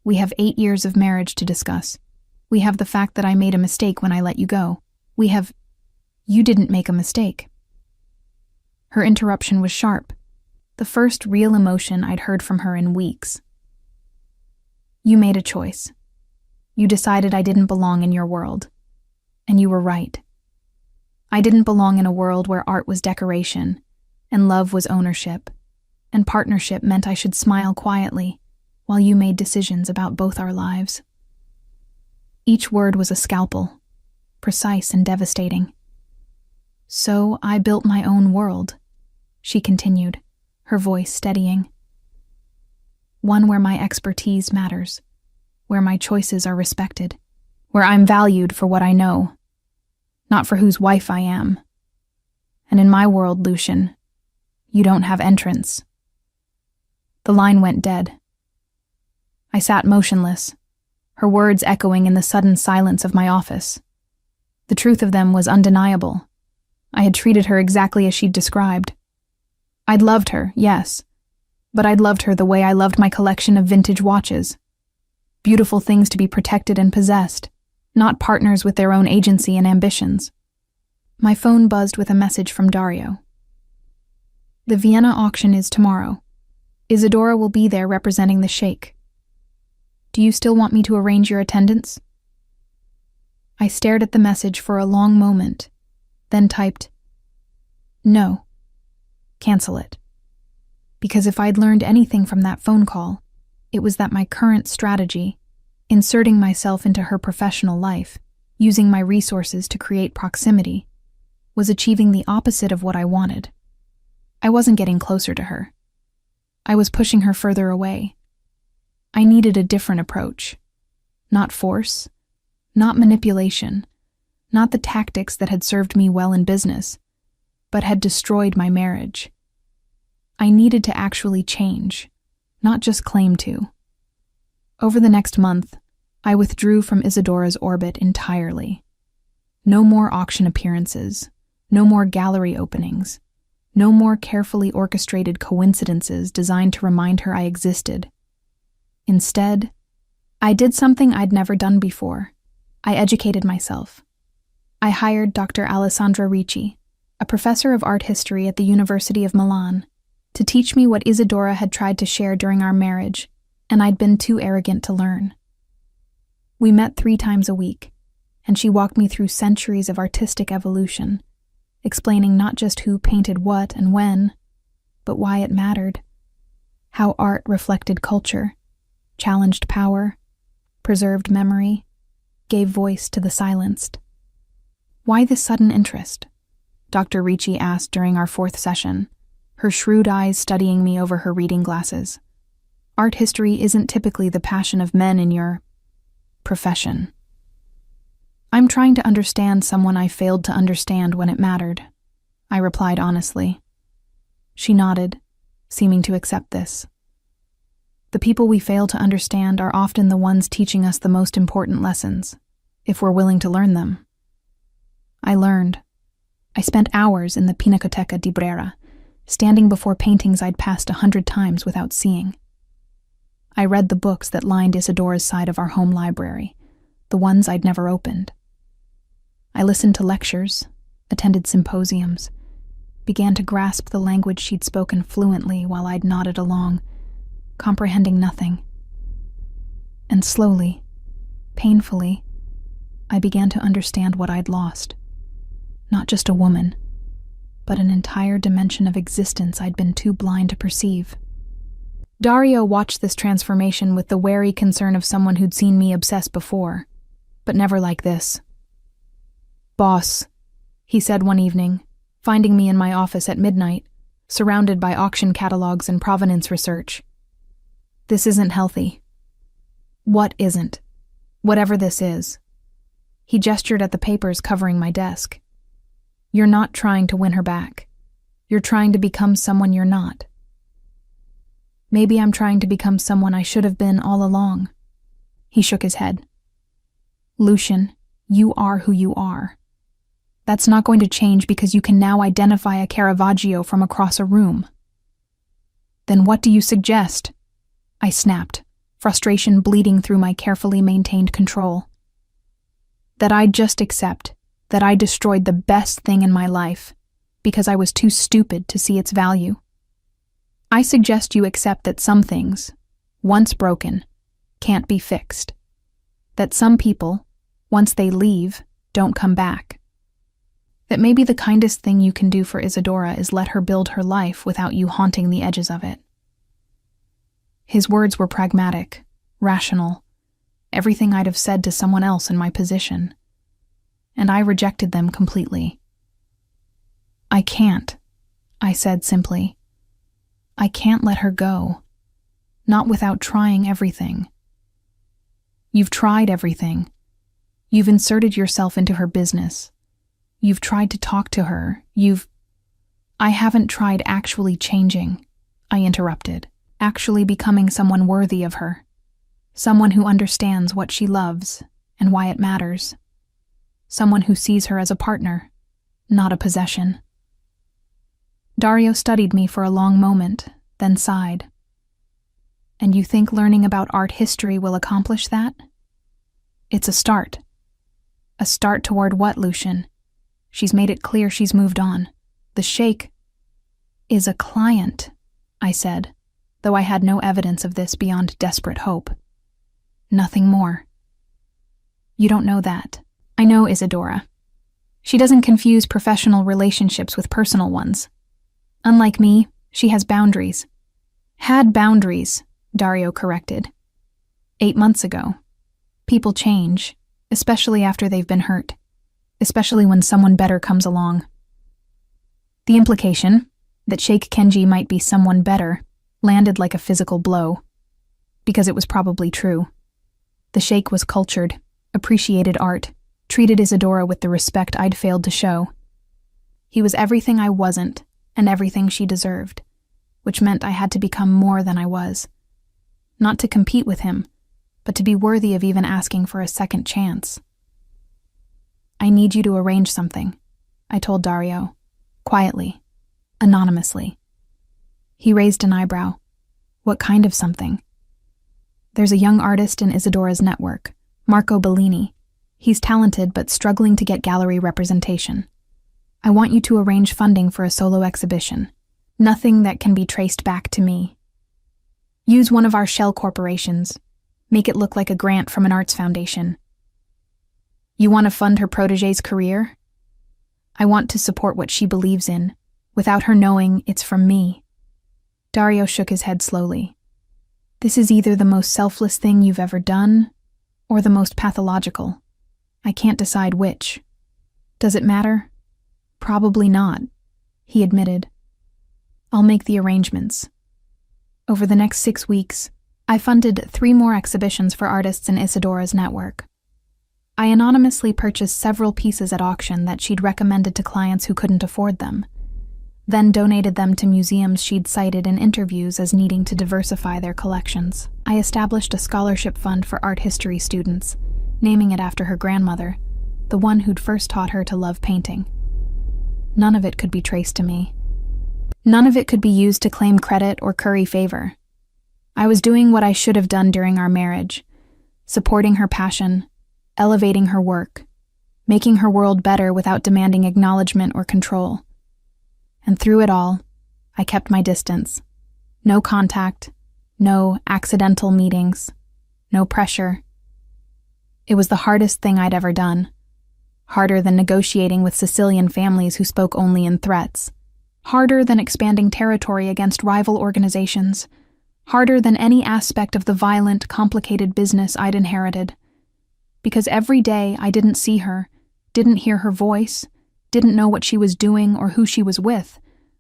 We have 8 years of marriage to discuss. We have the fact that I made a mistake when I let you go. You didn't make a mistake. Her interruption was sharp, the first real emotion I'd heard from her in weeks. You made a choice. You decided I didn't belong in your world. And you were right. I didn't belong in a world where art was decoration, and love was ownership, and partnership meant I should smile quietly, while you made decisions about both our lives. Each word was a scalpel, precise and devastating. So I built my own world, she continued, her voice steadying. One where my expertise matters, where my choices are respected, where I'm valued for what I know, not for whose wife I am. And in my world, Lucian, you don't have entrance. The line went dead. I sat motionless, her words echoing in the sudden silence of my office. The truth of them was undeniable. I had treated her exactly as she'd described. I'd loved her, yes, but I'd loved her the way I loved my collection of vintage watches. Beautiful things to be protected and possessed, not partners with their own agency and ambitions. My phone buzzed with a message from Dario. The Vienna auction is tomorrow. Isadora will be there representing the Sheikh. Do you still want me to arrange your attendance? I stared at the message for a long moment, then typed, No. Cancel it. Because if I'd learned anything from that phone call, it was that my current strategy, inserting myself into her professional life, using my resources to create proximity, was achieving the opposite of what I wanted. I wasn't getting closer to her. I was pushing her further away. I needed a different approach. Not force, not manipulation, not the tactics that had served me well in business, but had destroyed my marriage. I needed to actually change, not just claim to. Over the next month, I withdrew from Isadora's orbit entirely. No more auction appearances, no more gallery openings, no more carefully orchestrated coincidences designed to remind her I existed. Instead, I did something I'd never done before. I educated myself. I hired Dr. Alessandra Ricci, a professor of art history at the University of Milan, to teach me what Isadora had tried to share during our marriage, and I'd been too arrogant to learn. We met 3 times a week, and she walked me through centuries of artistic evolution, explaining not just who painted what and when, but why it mattered, how art reflected culture, challenged power, preserved memory, gave voice to the silenced. Why this sudden interest? Dr. Ricci asked during our 4th session, her shrewd eyes studying me over her reading glasses. Art history isn't typically the passion of men in your profession. I'm trying to understand someone I failed to understand when it mattered, I replied honestly. She nodded, seeming to accept this. The people we fail to understand are often the ones teaching us the most important lessons, if we're willing to learn them. I learned. I spent hours in the Pinacoteca di Brera, standing before paintings I'd passed 100 times without seeing. I read the books that lined Isadora's side of our home library, the ones I'd never opened. I listened to lectures, attended symposiums, began to grasp the language she'd spoken fluently while I'd nodded along, comprehending nothing. And slowly, painfully, I began to understand what I'd lost. Not just a woman, but an entire dimension of existence I'd been too blind to perceive. Dario watched this transformation with the wary concern of someone who'd seen me obsess before. but never like this. "Boss," he said one evening, finding me in my office at midnight, surrounded by auction catalogs and provenance research. "This isn't healthy." "What isn't?" "Whatever this is." He gestured at the papers covering my desk. "You're not trying to win her back. You're trying to become someone you're not." "Maybe I'm trying to become someone I should have been all along." He shook his head. "Lucian, you are who you are. That's not going to change because you can now identify a Caravaggio from across a room." "Then what do you suggest?" I snapped, frustration bleeding through my carefully maintained control. "That I just accept that I destroyed the best thing in my life because I was too stupid to see its value. I suggest you accept that some things, once broken, can't be fixed. That some people, once they leave, don't come back. That maybe the kindest thing you can do for Isadora is let her build her life without you haunting the edges of it." His words were pragmatic, rational, everything I'd have said to someone else in my position. And I rejected them completely. "I can't," I said simply. "I can't let her go. Not without trying everything." "You've tried everything. You've inserted yourself into her business. You've tried to talk to her. I haven't tried actually changing," I interrupted. "Actually becoming someone worthy of her. Someone who understands what she loves and why it matters. Someone who sees her as a partner, not a possession." Dario studied me for a long moment, then sighed. "And you think learning about art history will accomplish that?" "It's a start." "A start toward what, Lucian? She's made it clear she's moved on. The Sheikh is a client," I said, though I had no evidence of this beyond desperate hope. "Nothing more." "You don't know that. I know Isadora. She doesn't confuse professional relationships with personal ones. Unlike me, she has boundaries." "Had boundaries," Dario corrected. 8 months ago. People change, especially after they've been hurt, especially when someone better comes along. The implication, that Sheikh Kenji might be someone better, landed like a physical blow, because it was probably true. The Sheikh was cultured, appreciated art, treated Isadora with the respect I'd failed to show. He was everything I wasn't, and everything she deserved, which meant I had to become more than I was. Not to compete with him, but to be worthy of even asking for a second chance. "I need you to arrange something," I told Dario, quietly, anonymously. He raised an eyebrow. "What kind of something?" "There's a young artist in Isadora's network, Marco Bellini. He's talented but struggling to get gallery representation. I want you to arrange funding for a solo exhibition. Nothing that can be traced back to me. Use one of our shell corporations. Make it look like a grant from an arts foundation. You want to fund her protégé's career? I want to support what she believes in, without her knowing it's from me." Dario shook his head slowly. "This is either the most selfless thing you've ever done, or the most pathological. I can't decide which. Does it matter? Probably not," he admitted. "I'll make the arrangements." Over the next 6 weeks, I funded 3 more exhibitions for artists in Isadora's network. I anonymously purchased several pieces at auction that she'd recommended to clients who couldn't afford them, then donated them to museums she'd cited in interviews as needing to diversify their collections. I established a scholarship fund for art history students, naming it after her grandmother, the one who'd first taught her to love painting. None of it could be traced to me. None of it could be used to claim credit or curry favor. I was doing what I should have done during our marriage, supporting her passion, elevating her work, making her world better without demanding acknowledgement or control. And through it all, I kept my distance. No contact, no accidental meetings, no pressure. It was the hardest thing I'd ever done. Harder than negotiating with Sicilian families who spoke only in threats. Harder than expanding territory against rival organizations. Harder than any aspect of the violent, complicated business I'd inherited. Because every day I didn't see her, didn't hear her voice, didn't know what she was doing or who she was with,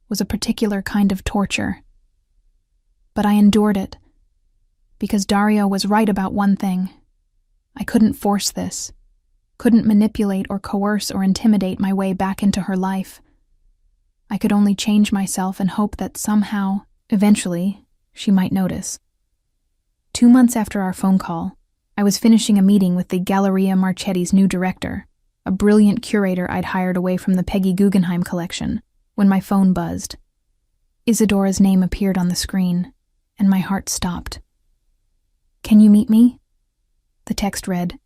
was a particular kind of torture. But I endured it, because Dario was right about one thing. I couldn't force this, couldn't manipulate or coerce or intimidate my way back into her life. I could only change myself and hope that somehow, eventually, she might notice. 2 months after our phone call, I was finishing a meeting with the Galleria Marchetti's new director, a brilliant curator I'd hired away from the Peggy Guggenheim collection, when my phone buzzed. Isadora's name appeared on the screen, and my heart stopped. "Can you meet me?" The text read,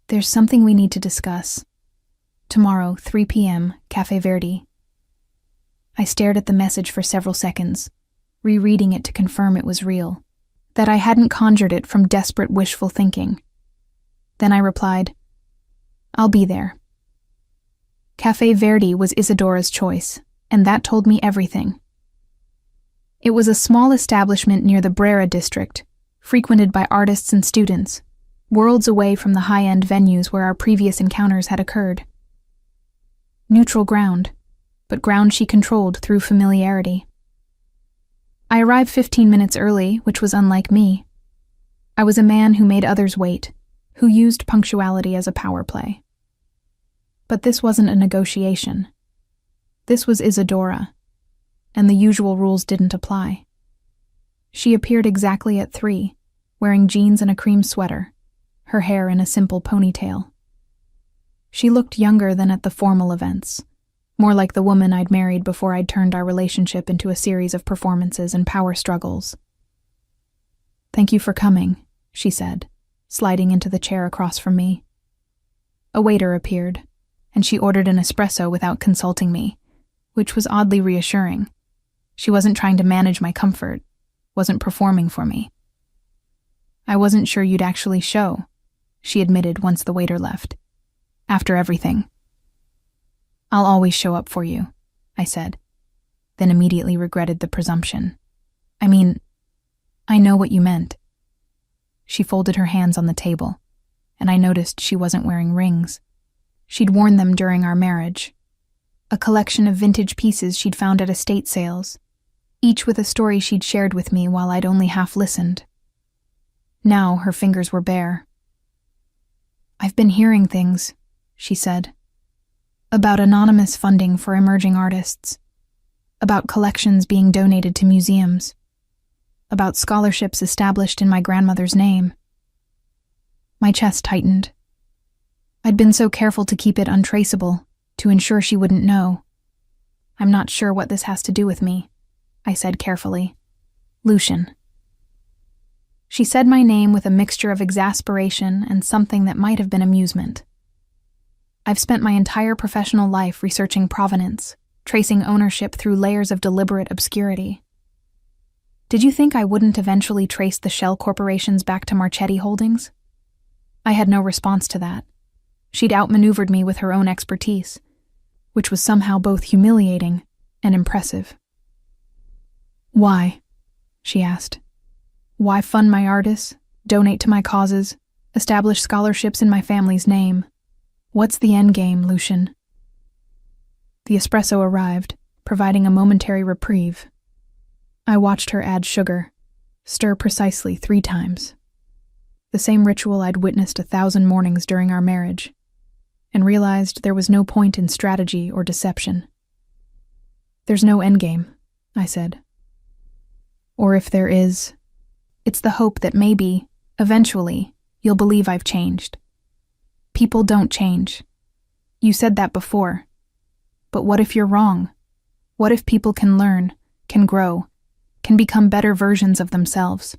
"There's something we need to discuss. Tomorrow, 3 p.m., Cafe Verdi." I stared at the message for several seconds, rereading it to confirm it was real, that I hadn't conjured it from desperate wishful thinking. Then I replied, "I'll be there." Cafe Verdi was Isadora's choice, and that told me everything. It was a small establishment near the Brera district, frequented by artists and students, worlds away from the high-end venues where our previous encounters had occurred. Neutral ground, but ground she controlled through familiarity. I arrived 15 minutes early, which was unlike me. I was a man who made others wait, who used punctuality as a power play. But this wasn't a negotiation. This was Isadora, and the usual rules didn't apply. She appeared exactly at 3, wearing jeans and a cream sweater, her hair in a simple ponytail. She looked younger than at the formal events, more like the woman I'd married before I'd turned our relationship into a series of performances and power struggles. "Thank you for coming," she said, sliding into the chair across from me. A waiter appeared, and she ordered an espresso without consulting me, which was oddly reassuring. She wasn't trying to manage my comfort, wasn't performing for me. "I wasn't sure you'd actually show," she admitted once the waiter left. "After everything." "I'll always show up for you," I said, then immediately regretted the presumption. "I mean, I know what you meant." She folded her hands on the table, and I noticed she wasn't wearing rings. She'd worn them during our marriage. A collection of vintage pieces she'd found at estate sales, each with a story she'd shared with me while I'd only half listened. Now her fingers were bare. "I've been hearing things," she said, "about anonymous funding for emerging artists, about collections being donated to museums, about scholarships established in my grandmother's name." My chest tightened. I'd been so careful to keep it untraceable, to ensure she wouldn't know. "I'm not sure what this has to do with me," I said carefully. "Lucian." She said my name with a mixture of exasperation and something that might have been amusement. I've spent my entire professional life researching provenance, tracing ownership through layers of deliberate obscurity. Did you think I wouldn't eventually trace the shell corporations back to Marchetti Holdings? I had no response to that. She'd outmaneuvered me with her own expertise, which was somehow both humiliating and impressive. "Why?" she asked. "Why fund my artists, donate to my causes, establish scholarships in my family's name? What's the end game, Lucian?" The espresso arrived, providing a momentary reprieve. I watched her add sugar, stir precisely 3 times. The same ritual I'd witnessed 1,000 mornings during our marriage, and realized there was no point in strategy or deception. "There's no endgame," I said. "Or if there is, it's the hope that maybe, eventually, you'll believe I've changed. People don't change. You said that before. But what if you're wrong? What if people can learn, can grow, can become better versions of themselves?"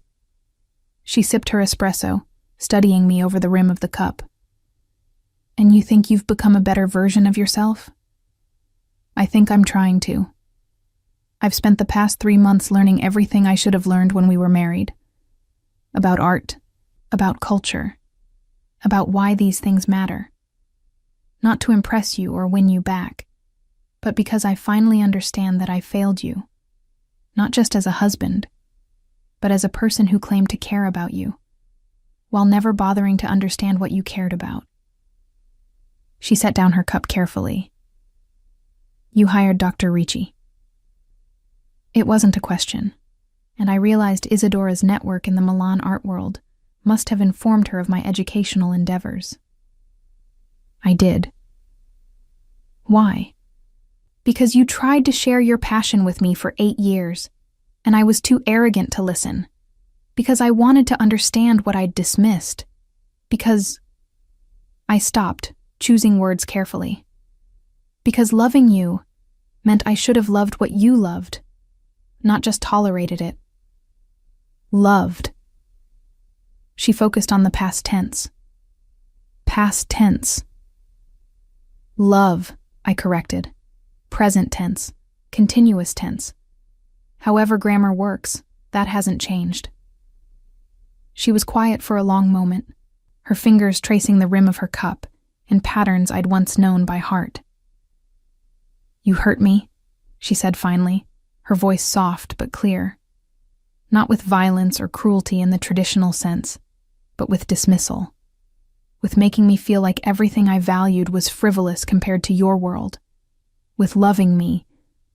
She sipped her espresso, studying me over the rim of the cup. "And you think you've become a better version of yourself?" "I think I'm trying to. I've spent the past 3 months learning everything I should have learned when we were married. About art, about culture, about why these things matter. Not to impress you or win you back, but because I finally understand that I failed you, not just as a husband, but as a person who claimed to care about you. while never bothering to understand what you cared about. She set down her cup carefully. You hired Dr. Ricci. It wasn't a question, and I realized Isadora's network in the Milan art world must have informed her of my educational endeavors. I did. Why? Because you tried to share your passion with me for 8 years, and I was too arrogant to listen. Because I wanted to understand what I'd dismissed. Because I stopped, choosing words carefully. Because loving you meant I should have loved what you loved, not just tolerated it. Loved. She focused on the past tense. Past tense. Love, I corrected. Present tense. Continuous tense. However grammar works, that hasn't changed. She was quiet for a long moment, her fingers tracing the rim of her cup in patterns I'd once known by heart. You hurt me, she said finally, her voice soft but clear. Not with violence or cruelty in the traditional sense, but with dismissal. With making me feel like everything I valued was frivolous compared to your world. With loving me,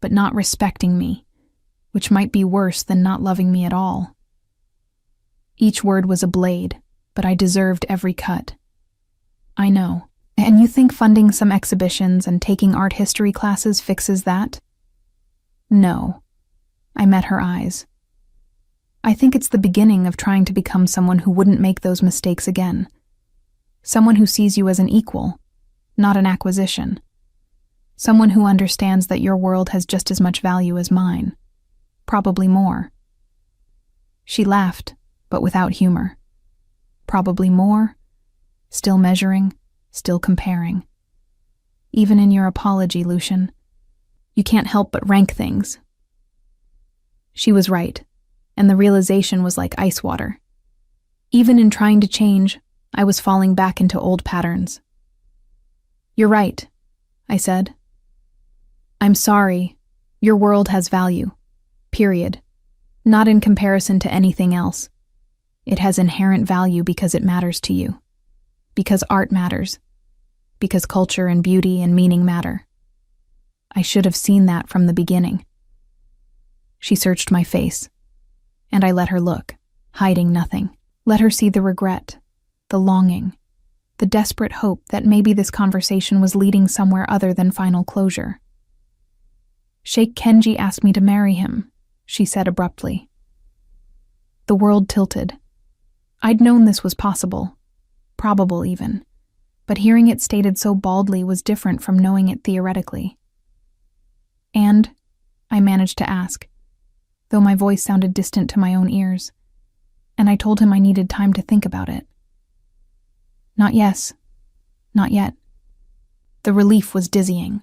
but not respecting me, which might be worse than not loving me at all. Each word was a blade, but I deserved every cut. I know. And you think funding some exhibitions and taking art history classes fixes that? No. I met her eyes. I think it's the beginning of trying to become someone who wouldn't make those mistakes again. Someone who sees you as an equal, not an acquisition. Someone who understands that your world has just as much value as mine. Probably more. She laughed, but without humor. Probably more, still measuring, still comparing. Even in your apology, Lucian, you can't help but rank things. She was right, and the realization was like ice water. Even in trying to change, I was falling back into old patterns. You're right, I said. I'm sorry. Your world has value. Period. Not in comparison to anything else. It has inherent value because it matters to you. Because art matters. Because culture and beauty and meaning matter. I should have seen that from the beginning. She searched my face, and I let her look, hiding nothing. Let her see the regret, the longing, the desperate hope that maybe this conversation was leading somewhere other than final closure. Sheikh Kenji asked me to marry him, she said abruptly. The world tilted. I'd known this was possible, probable even, but hearing it stated so baldly was different from knowing it theoretically. And, I managed to ask, though my voice sounded distant to my own ears, and I told him I needed time to think about it. Not yes, not yet. The relief was dizzying.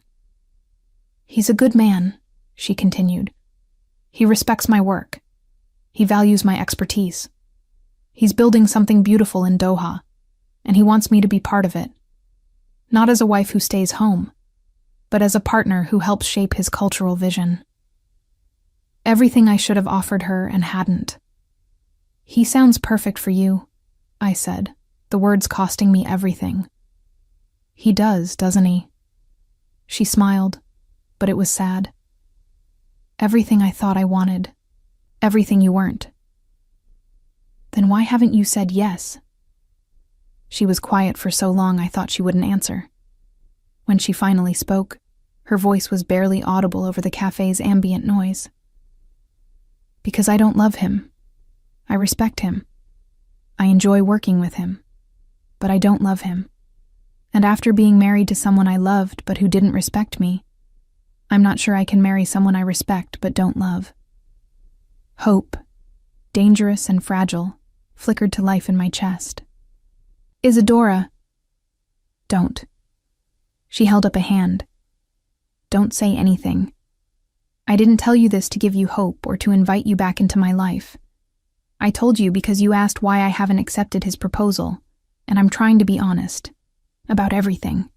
He's a good man, she continued. He respects my work. He values my expertise. He's building something beautiful in Doha, and he wants me to be part of it. Not as a wife who stays home, but as a partner who helps shape his cultural vision. Everything I should have offered her and hadn't. He sounds perfect for you, I said, the words costing me everything. He does, doesn't he? She smiled, but it was sad. Everything I thought I wanted. Everything you weren't. Then why haven't you said yes? She was quiet for so long I thought she wouldn't answer. When she finally spoke, her voice was barely audible over the cafe's ambient noise. Because I don't love him. I respect him. I enjoy working with him. But I don't love him. And after being married to someone I loved but who didn't respect me, I'm not sure I can marry someone I respect but don't love. Hope, dangerous and fragile, flickered to life in my chest. Isadora. Don't. She held up a hand. Don't say anything. I didn't tell you this to give you hope or to invite you back into my life. I told you because you asked why I haven't accepted his proposal, and I'm trying to be honest. About everything.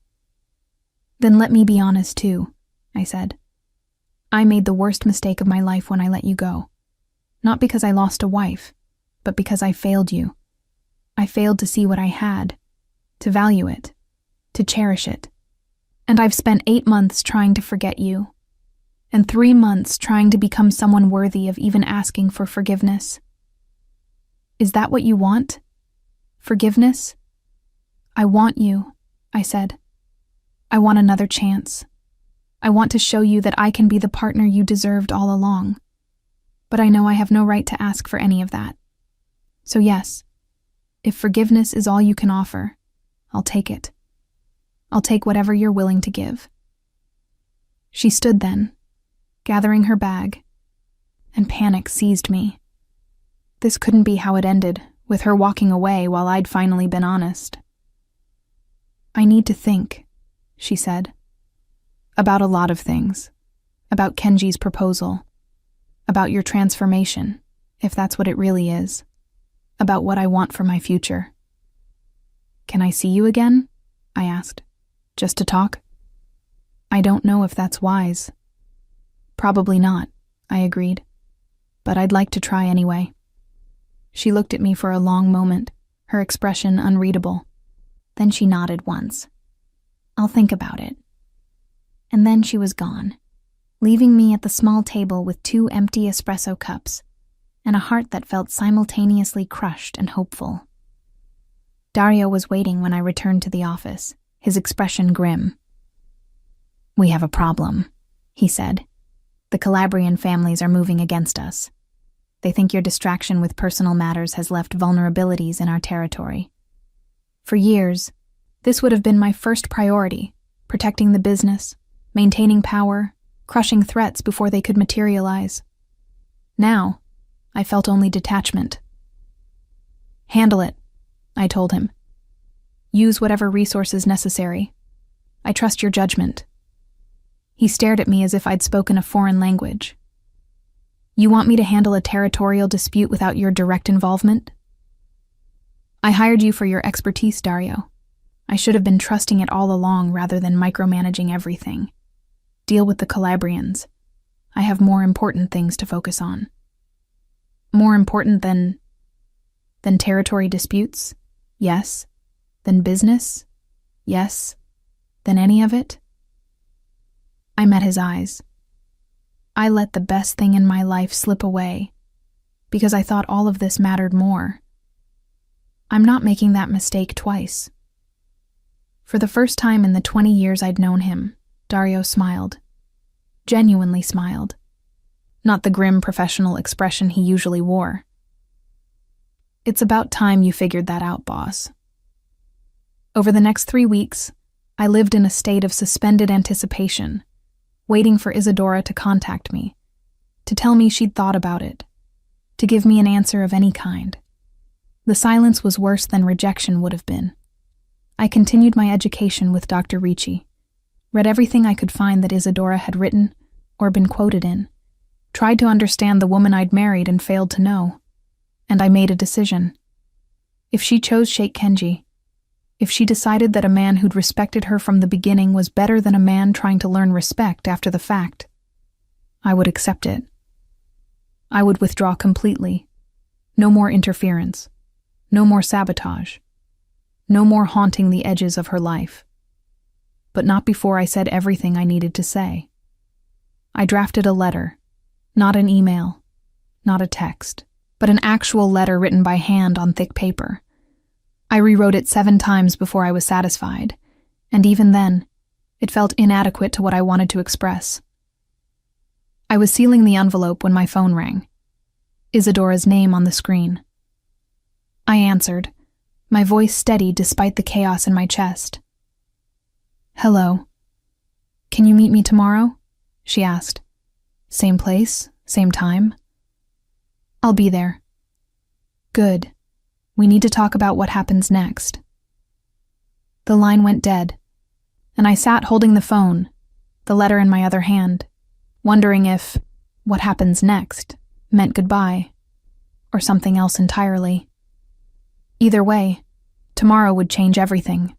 Then let me be honest too, I said. I made the worst mistake of my life when I let you go. Not because I lost a wife, but because I failed you. I failed to see what I had, to value it, to cherish it. And I've spent 8 months trying to forget you, and 3 months trying to become someone worthy of even asking for forgiveness. Is that what you want? Forgiveness? I want you, I said. I want another chance. I want to show you that I can be the partner you deserved all along. But I know I have no right to ask for any of that. So yes, if forgiveness is all you can offer, I'll take it. I'll take whatever you're willing to give. She stood then, gathering her bag, and panic seized me. This couldn't be how it ended, with her walking away while I'd finally been honest. I need to think, she said. About a lot of things. About Kenji's proposal. About your transformation, if that's what it really is. About what I want for my future. Can I see you again? I asked. Just to talk? I don't know if that's wise. Probably not, I agreed. But I'd like to try anyway. She looked at me for a long moment, her expression unreadable. Then she nodded once. I'll think about it. And then she was gone, leaving me at the small table with 2 empty espresso cups and a heart that felt simultaneously crushed and hopeful. Dario was waiting when I returned to the office, his expression grim. We have a problem, he said. The Calabrian families are moving against us. They think your distraction with personal matters has left vulnerabilities in our territory. For years, this would have been my first priority, protecting the business, maintaining power, crushing threats before they could materialize. Now, I felt only detachment. Handle it, I told him. Use whatever resources necessary. I trust your judgment. He stared at me as if I'd spoken a foreign language. You want me to handle a territorial dispute without your direct involvement? I hired you for your expertise, Dario. I should have been trusting it all along rather than micromanaging everything. Deal with the Calabrians. I have more important things to focus on. More important than territory disputes? Yes. Than business? Yes. Than any of it? I met his eyes. I let the best thing in my life slip away because I thought all of this mattered more. I'm not making that mistake twice. For the first time in the 20 years I'd known him, Dario smiled. Genuinely smiled. Not the grim professional expression he usually wore. It's about time you figured that out, boss. Over the next 3 weeks, I lived in a state of suspended anticipation, waiting for Isadora to contact me, to tell me she'd thought about it, to give me an answer of any kind. The silence was worse than rejection would have been. I continued my education with Dr. Ricci, read everything I could find that Isadora had written or been quoted in, tried to understand the woman I'd married and failed to know, and I made a decision. If she chose Sheikh Kenji, if she decided that a man who'd respected her from the beginning was better than a man trying to learn respect after the fact, I would accept it. I would withdraw completely. No more interference. No more sabotage. No more haunting the edges of her life. But not before I said everything I needed to say. I drafted a letter, not an email, not a text, but an actual letter written by hand on thick paper. I rewrote it 7 times before I was satisfied, and even then, it felt inadequate to what I wanted to express. I was sealing the envelope when my phone rang. Isadora's name on the screen. I answered, my voice steady despite the chaos in my chest. Hello. Can you meet me tomorrow? She asked. Same place, same time? I'll be there. Good. We need to talk about what happens next. The line went dead, and I sat holding the phone, the letter in my other hand, wondering if what happens next meant goodbye, or something else entirely. Either way, tomorrow would change everything.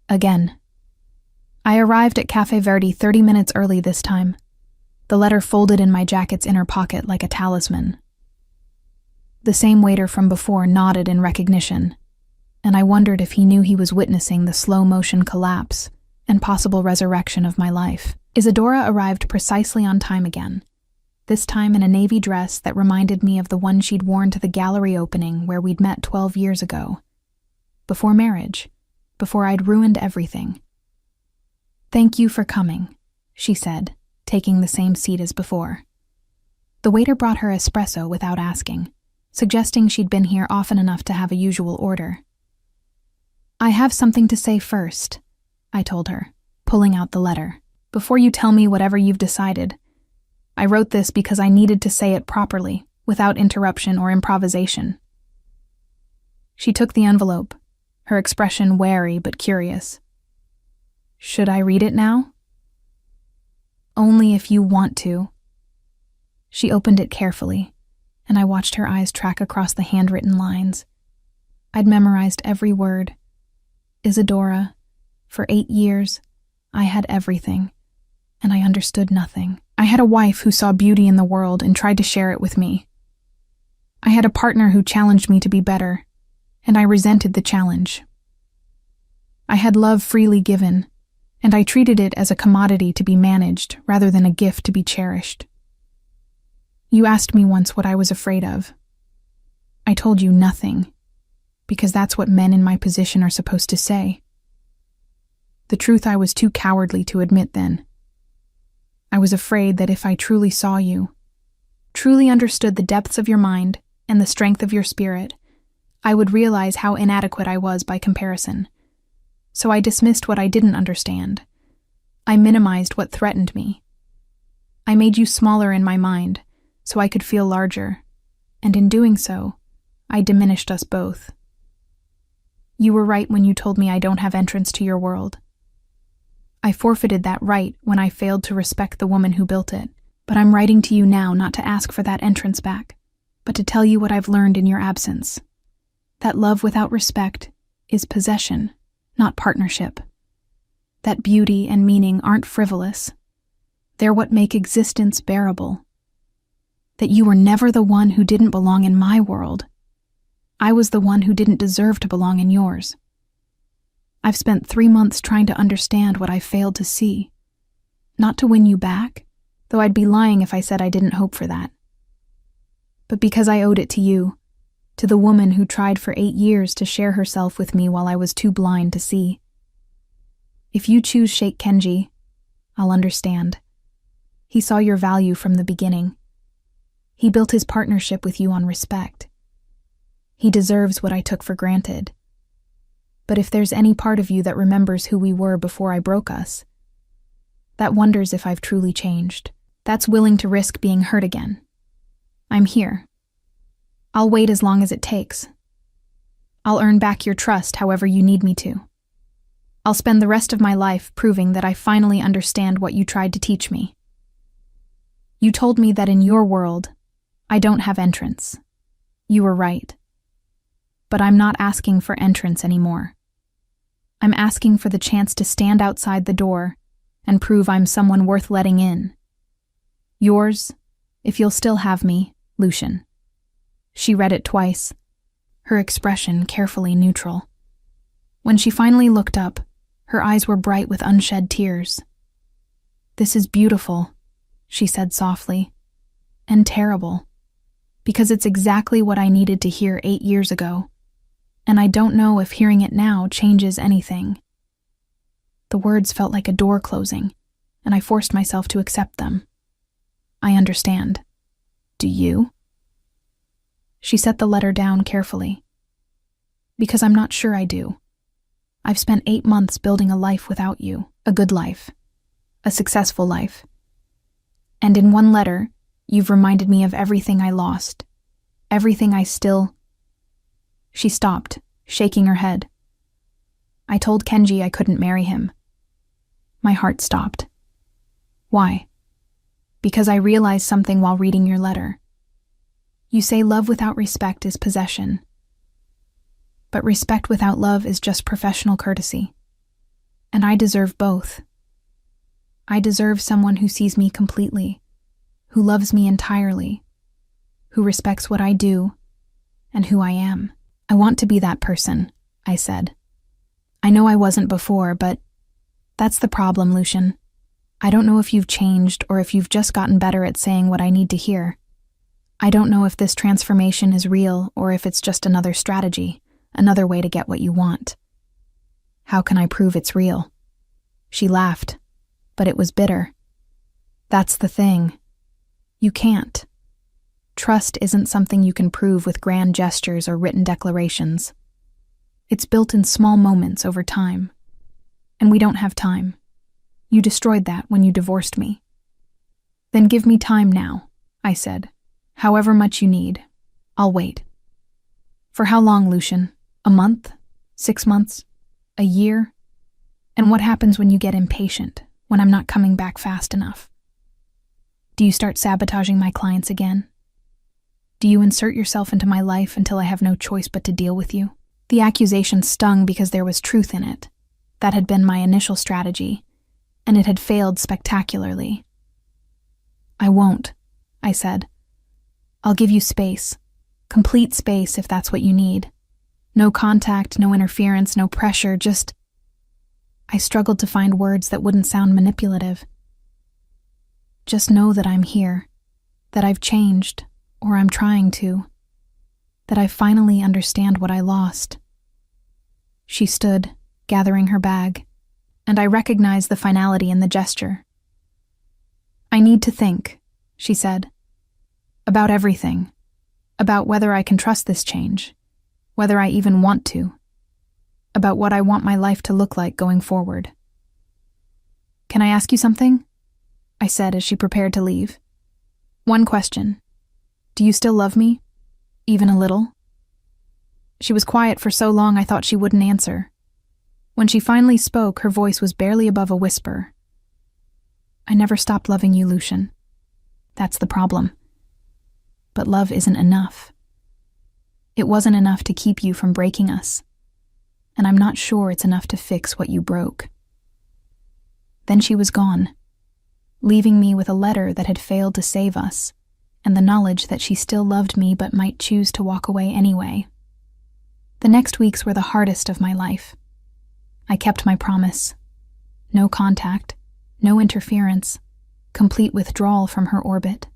Again. I arrived at Cafe Verde 30 minutes early this time, the letter folded in my jacket's inner pocket like a talisman. The same waiter from before nodded in recognition, and I wondered if he knew he was witnessing the slow-motion collapse and possible resurrection of my life. Isadora arrived precisely on time again, this time in a navy dress that reminded me of the one she'd worn to the gallery opening where we'd met 12 years ago. Before marriage, before I'd ruined everything. "Thank you for coming," she said, taking the same seat as before. The waiter brought her espresso without asking, suggesting she'd been here often enough to have a usual order. "I have something to say first," I told her, pulling out the letter. "Before you tell me whatever you've decided, I wrote this because I needed to say it properly, without interruption or improvisation." She took the envelope, her expression wary but curious. "Should I read it now?" "Only if you want to." She opened it carefully, and I watched her eyes track across the handwritten lines. I'd memorized every word. Isadora, for 8 years, I had everything, and I understood nothing. I had a wife who saw beauty in the world and tried to share it with me. I had a partner who challenged me to be better, and I resented the challenge. I had love freely given, and I treated it as a commodity to be managed rather than a gift to be cherished. You asked me once what I was afraid of. I told you nothing, because that's what men in my position are supposed to say. The truth I was too cowardly to admit then. I was afraid that if I truly saw you, truly understood the depths of your mind and the strength of your spirit, I would realize how inadequate I was by comparison. So I dismissed what I didn't understand. I minimized what threatened me. I made you smaller in my mind, so I could feel larger, and in doing so, I diminished us both. You were right when you told me I don't have entrance to your world. I forfeited that right when I failed to respect the woman who built it, but I'm writing to you now not to ask for that entrance back, but to tell you what I've learned in your absence. That love without respect is possession, not partnership. That beauty and meaning aren't frivolous. They're what make existence bearable. That you were never the one who didn't belong in my world. I was the one who didn't deserve to belong in yours. I've spent 3 months trying to understand what I failed to see. Not to win you back, though I'd be lying if I said I didn't hope for that. But because I owed it to you, to the woman who tried for 8 years to share herself with me while I was too blind to see. If you choose Sheikh Kenji, I'll understand. He saw your value from the beginning. He built his partnership with you on respect. He deserves what I took for granted. But if there's any part of you that remembers who we were before I broke us, that wonders if I've truly changed, that's willing to risk being hurt again, I'm here. I'll wait as long as it takes. I'll earn back your trust however you need me to. I'll spend the rest of my life proving that I finally understand what you tried to teach me. You told me that in your world, I don't have entrance. You were right. But I'm not asking for entrance anymore. I'm asking for the chance to stand outside the door and prove I'm someone worth letting in. Yours, if you'll still have me, Lucian. She read it twice, her expression carefully neutral. When she finally looked up, her eyes were bright with unshed tears. "This is beautiful," she said softly, "and terrible, because it's exactly what I needed to hear 8 years ago, and I don't know if hearing it now changes anything." The words felt like a door closing, and I forced myself to accept them. "I understand. Do you?" She set the letter down carefully. "Because I'm not sure I do. I've spent 8 months building a life without you, a good life, a successful life. And in one letter, you've reminded me of everything I lost, everything I still—" She stopped, shaking her head. "I told Kenji I couldn't marry him." My heart stopped. "Why?" "Because I realized something while reading your letter. You say love without respect is possession. But respect without love is just professional courtesy. And I deserve both. I deserve someone who sees me completely, who loves me entirely, who respects what I do, and who I am. I want to be that person, I said. I know I wasn't before, but that's the problem, Lucian. I don't know if you've changed or if you've just gotten better at saying what I need to hear. I don't know if this transformation is real or if it's just another strategy, another way to get what you want. How can I prove it's real? She laughed, but it was bitter. That's the thing. You can't. Trust isn't something you can prove with grand gestures or written declarations. It's built in small moments over time. And we don't have time. You destroyed that when you divorced me. Then give me time now, I said. However much you need. I'll wait. For how long, Lucian? A month? 6 months? A year? And what happens when you get impatient, when I'm not coming back fast enough? Do you start sabotaging my clients again? Do you insert yourself into my life until I have no choice but to deal with you? The accusation stung because there was truth in it. That had been my initial strategy, and it had failed spectacularly. I won't, I said. I'll give you space. Complete space if that's what you need. No contact, no interference, no pressure, just... I struggled to find words that wouldn't sound manipulative. Just know that I'm here, that I've changed, or I'm trying to, that I finally understand what I lost. She stood, gathering her bag, and I recognized the finality in the gesture. I need to think, she said, about everything, about whether I can trust this change, whether I even want to, about what I want my life to look like going forward. Can I ask you something? I said as she prepared to leave. One question. Do you still love me? Even a little? She was quiet for so long I thought she wouldn't answer. When she finally spoke, her voice was barely above a whisper. I never stopped loving you, Lucian. That's the problem. But love isn't enough. It wasn't enough to keep you from breaking us. And I'm not sure it's enough to fix what you broke. Then she was gone, leaving me with a letter that had failed to save us, and the knowledge that she still loved me but might choose to walk away anyway. The next weeks were the hardest of my life. I kept my promise. No contact, no interference, complete withdrawal from her orbit.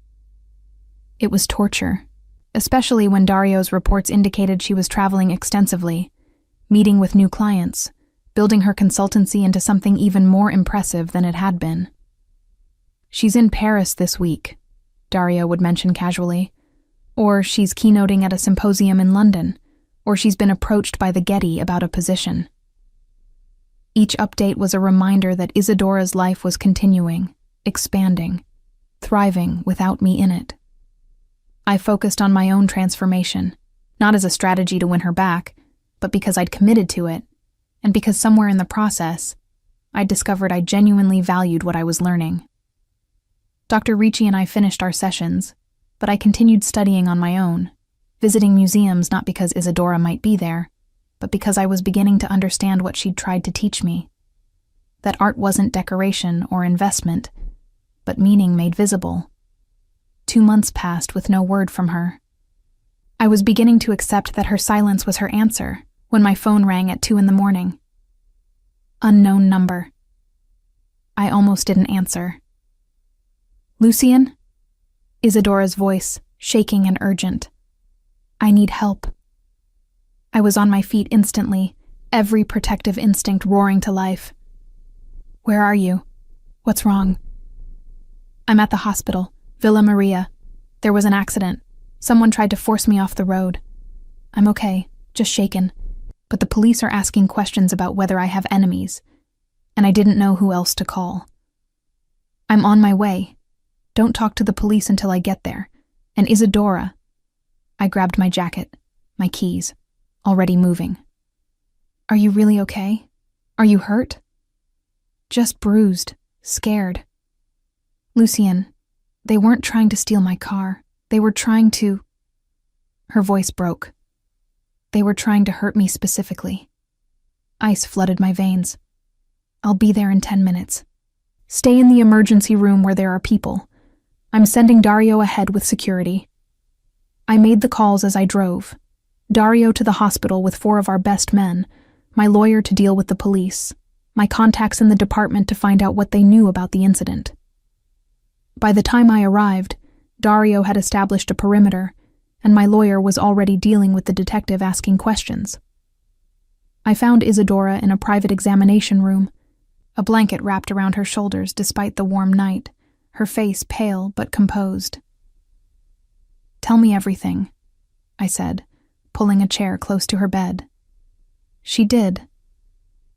It was torture, especially when Dario's reports indicated she was traveling extensively, meeting with new clients, building her consultancy into something even more impressive than it had been. She's in Paris this week, Dario would mention casually, or she's keynoting at a symposium in London, or she's been approached by the Getty about a position. Each update was a reminder that Isadora's life was continuing, expanding, thriving without me in it. I focused on my own transformation, not as a strategy to win her back, but because I'd committed to it, and because somewhere in the process, I'd discovered I genuinely valued what I was learning. Dr. Ricci and I finished our sessions, but I continued studying on my own, visiting museums not because Isadora might be there, but because I was beginning to understand what she'd tried to teach me. That art wasn't decoration or investment, but meaning made visible. 2 months passed with no word from her. I was beginning to accept that her silence was her answer when my phone rang at 2 a.m. Unknown number. I almost didn't answer. Lucian? Isadora's voice, shaking and urgent. I need help. I was on my feet instantly, every protective instinct roaring to life. Where are you? What's wrong? I'm at the hospital, Villa Maria. There was an accident. Someone tried to force me off the road. I'm okay, just shaken. But the police are asking questions about whether I have enemies, and I didn't know who else to call. I'm on my way. Don't talk to the police until I get there. And Isadora... I grabbed my jacket, my keys, already moving. Are you really okay? Are you hurt? Just bruised, scared. Lucian, they weren't trying to steal my car. They were trying to... Her voice broke. They were trying to hurt me specifically. Ice flooded my veins. I'll be there in 10 minutes. Stay in the emergency room where there are people. I'm sending Dario ahead with security. I made the calls as I drove, Dario to the hospital with 4 of our best men, my lawyer to deal with the police, my contacts in the department to find out what they knew about the incident. By the time I arrived, Dario had established a perimeter, and my lawyer was already dealing with the detective asking questions. I found Isadora in a private examination room, a blanket wrapped around her shoulders despite the warm night, her face pale but composed. "Tell me everything," I said, pulling a chair close to her bed. She did.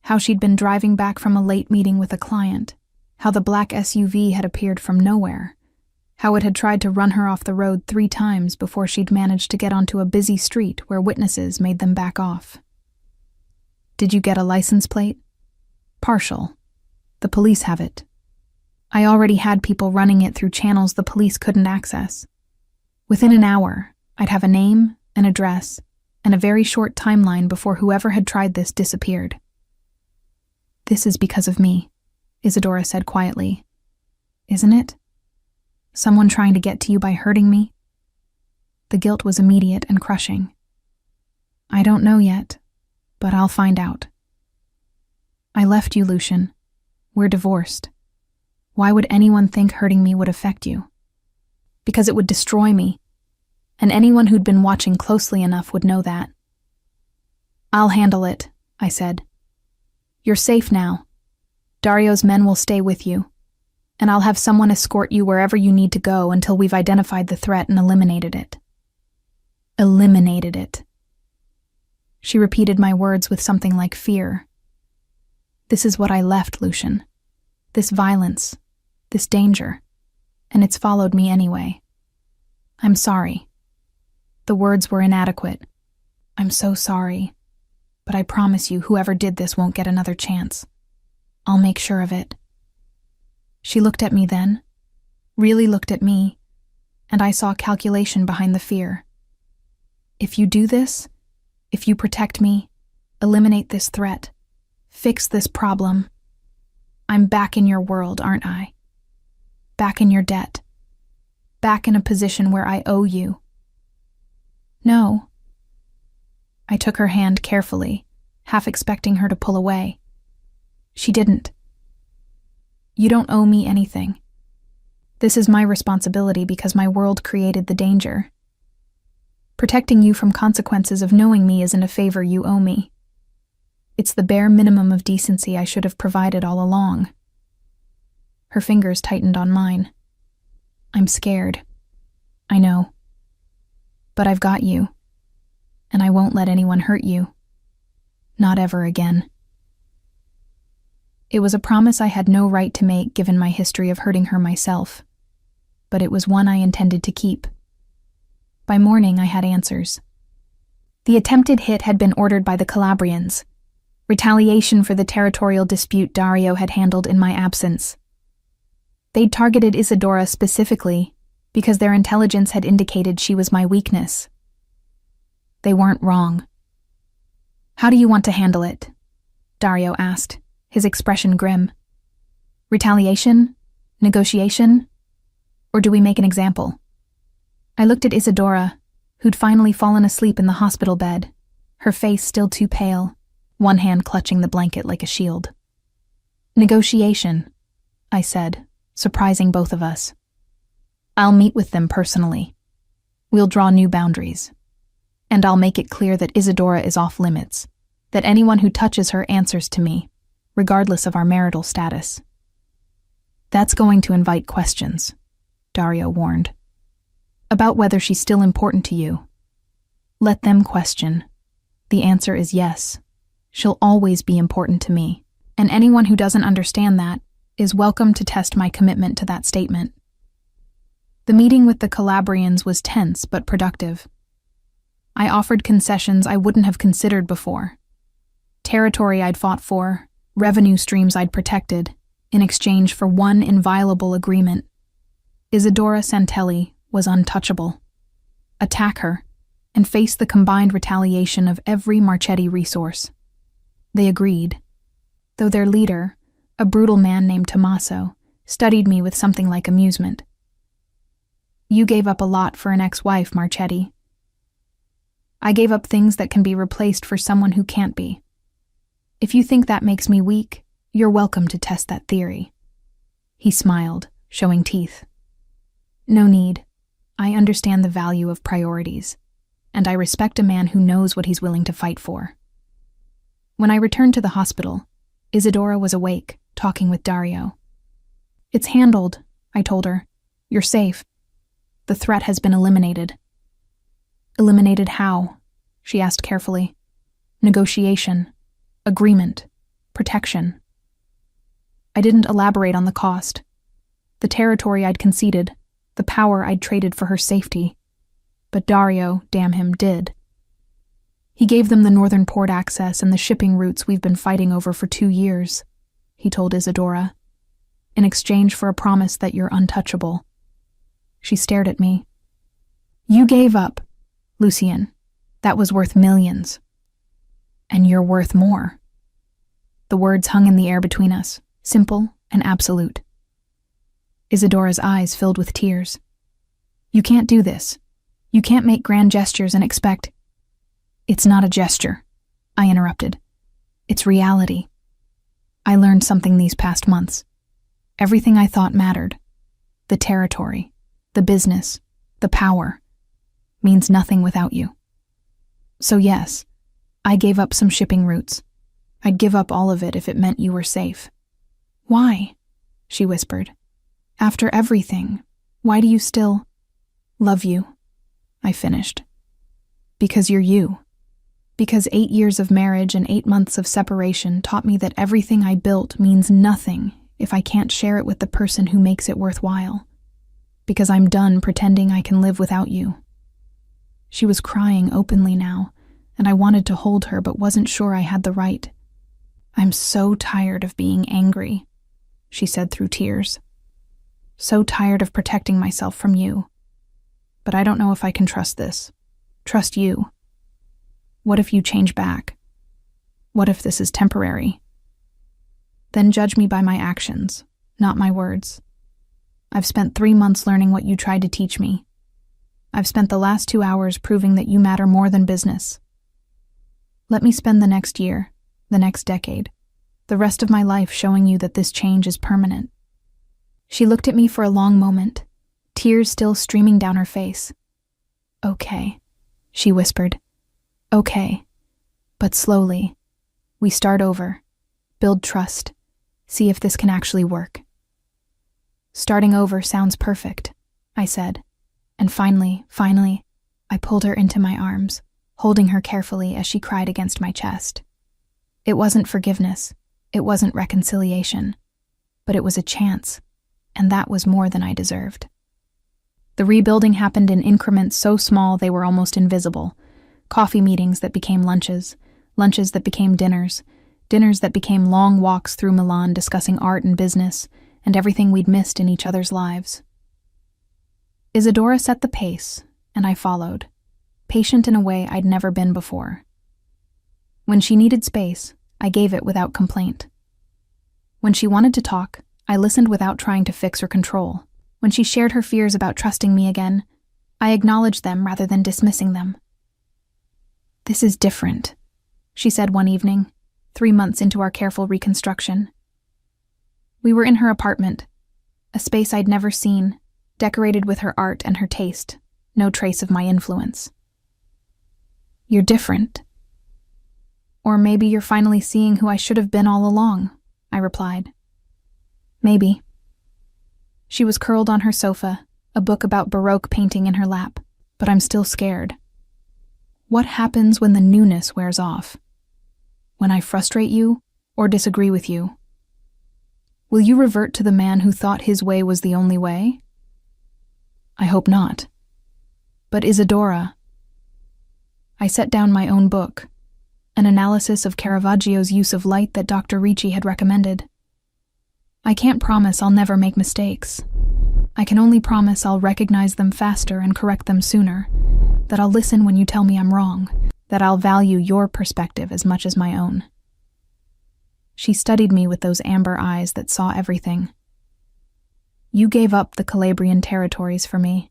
How she'd been driving back from a late meeting with a client, how the black SUV had appeared from nowhere, how it had tried to run her off the road 3 times before she'd managed to get onto a busy street where witnesses made them back off. "Did you get a license plate?" "Partial. The police have it. I already had people running it through channels the police couldn't access. Within an hour, I'd have a name, an address, and a very short timeline before whoever had tried this disappeared." "This is because of me," Isadora said quietly. "Isn't it? Someone trying to get to you by hurting me?" The guilt was immediate and crushing. "I don't know yet, but I'll find out. I left you, Lucian. We're divorced. Why would anyone think hurting me would affect you? Because it would destroy me, and anyone who'd been watching closely enough would know that." "I'll handle it," I said. "You're safe now. Dario's men will stay with you, and I'll have someone escort you wherever you need to go until we've identified the threat and eliminated it." Eliminated it. She repeated my words with something like fear. "This is what I left, Lucian. This violence, this danger, and it's followed me anyway. I'm sorry." The words were inadequate. "I'm so sorry, but I promise you whoever did this won't get another chance. I'll make sure of it." She looked at me then, really looked at me, and I saw calculation behind the fear. "If you do this, if you protect me, eliminate this threat, fix this problem, I'm back in your world, aren't I? Back in your debt. Back in a position where I owe you." "No." I took her hand carefully, half expecting her to pull away. She didn't. "You don't owe me anything. This is my responsibility because my world created the danger. Protecting you from consequences of knowing me isn't a favor you owe me. It's the bare minimum of decency I should have provided all along." Her fingers tightened on mine. "I'm scared. I know. But I've got you, and I won't let anyone hurt you. Not ever again." It was a promise I had no right to make given my history of hurting her myself, but it was one I intended to keep. By morning, I had answers. The attempted hit had been ordered by the Calabrians, retaliation for the territorial dispute Dario had handled in my absence. They'd targeted Isadora specifically because their intelligence had indicated she was my weakness. They weren't wrong. "How do you want to handle it?" Dario asked, his expression grim. "Retaliation? Negotiation? Or do we make an example?" I looked at Isadora, who'd finally fallen asleep in the hospital bed, her face still too pale, one hand clutching the blanket like a shield. "Negotiation," I said, surprising both of us. "I'll meet with them personally. We'll draw new boundaries. And I'll make it clear that Isadora is off limits, that anyone who touches her answers to me, regardless of our marital status." "That's going to invite questions," Dario warned. "About whether she's still important to you. Let them question. The answer is yes. She'll always be important to me, and anyone who doesn't understand that is welcome to test my commitment to that statement." The meeting with the Calabrians was tense but productive. I offered concessions I wouldn't have considered before. Territory I'd fought for, revenue streams I'd protected, in exchange for one inviolable agreement. Isadora Santelli was untouchable. Attack her, and face the combined retaliation of every Marchetti resource. They agreed, though their leader, a brutal man named Tommaso, studied me with something like amusement. "You gave up a lot for an ex-wife, Marchetti." I gave up things that can be replaced for someone who can't be. If you think that makes me weak, you're welcome to test that theory." He smiled, showing teeth. "No need. I understand the value of priorities, and I respect a man who knows what he's willing to fight for." When I returned to the hospital, Isadora was awake, talking with Dario. "It's handled," I told her. "You're safe. The threat has been eliminated." "Eliminated how?" she asked carefully. "Negotiation, agreement, protection." I didn't elaborate on the cost. The territory I'd conceded, the power I'd traded for her safety. But Dario, damn him, did. "He gave them the northern port access and the shipping routes we've been fighting over for 2 years, he told Isadora, "in exchange for a promise that you're untouchable." She stared at me. "You gave up, Lucien. That was worth millions. And you're worth more." The words hung in the air between us, simple and absolute. Isadora's eyes filled with tears. "You can't do this. You can't make grand gestures and expect—" "It's not a gesture," I interrupted. "It's reality. I learned something these past months. Everything I thought mattered, the territory, the business, the power, means nothing without you. So yes, I gave up some shipping routes. I'd give up all of it if it meant you were safe." "Why?" she whispered. "After everything, why do you still—" "Love you," I finished. "Because you're you. Because 8 years of marriage and 8 months of separation taught me that everything I built means nothing if I can't share it with the person who makes it worthwhile. Because I'm done pretending I can live without you." She was crying openly now, and I wanted to hold her but wasn't sure I had the right. "I'm so tired of being angry," she said through tears. "So tired of protecting myself from you. But I don't know if I can trust this. Trust you. What if you change back? What if this is temporary? Then judge me by my actions, not my words. I've spent 3 months learning what you tried to teach me. I've spent the last 2 hours proving that you matter more than business. Let me spend the next year, the next decade, the rest of my life showing you that this change is permanent." She looked at me for a long moment, tears still streaming down her face. "Okay," she whispered. "Okay. But slowly. We start over, build trust, see if this can actually work." "Starting over sounds perfect," I said. And finally, I pulled her into my arms, holding her carefully as she cried against my chest. It wasn't forgiveness, it wasn't reconciliation, but it was a chance, and that was more than I deserved. The rebuilding happened in increments so small they were almost invisible. Coffee meetings that became lunches, lunches that became dinners, dinners that became long walks through Milan discussing art and business, and everything we'd missed in each other's lives. Isadora set the pace, and I followed, patient in a way I'd never been before. When she needed space, I gave it without complaint. When she wanted to talk, I listened without trying to fix or control. When she shared her fears about trusting me again, I acknowledged them rather than dismissing them. "This is different," she said one evening, 3 months into our careful reconstruction. We were in her apartment, a space I'd never seen, decorated with her art and her taste, no trace of my influence. "You're different. Or maybe you're finally seeing who I should have been all along," I replied. "Maybe." She was curled on her sofa, a book about Baroque painting in her lap, but I'm still scared. What happens when the newness wears off? When I frustrate you or disagree with you? Will you revert to the man who thought his way was the only way? I hope not. But Isadora. I set down my own book, an analysis of Caravaggio's use of light that Dr. Ricci had recommended. I can't promise I'll never make mistakes. I can only promise I'll recognize them faster and correct them sooner, that I'll listen when you tell me I'm wrong, that I'll value your perspective as much as my own. She studied me with those amber eyes that saw everything. "You gave up the Calabrian territories for me."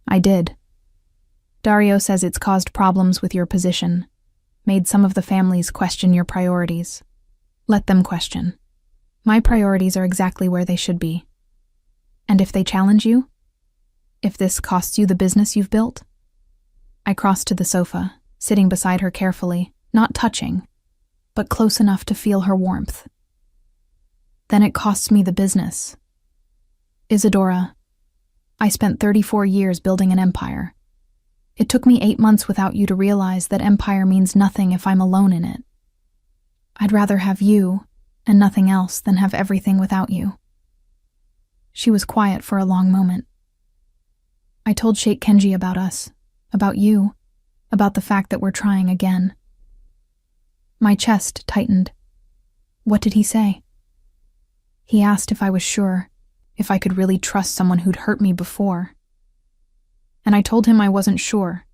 "I did. Dario says it's caused problems with your position, made some of the families question your priorities. Let them question. My priorities are exactly where they should be. And if they challenge you? If this costs you the business you've built? I crossed to the sofa, sitting beside her carefully, not touching, but close enough to feel her warmth. Then it costs me the business. Isadora, I spent 34 years building an empire. It took me 8 months without you to realize that empire means nothing if I'm alone in it. I'd rather have you and nothing else than have everything without you. She was quiet for a long moment. I told Sheikh Kenji about us, about you, about the fact that we're trying again. My chest tightened. What did he say? He asked if I was sure, if I could really trust someone who'd hurt me before. And I told him I wasn't sure,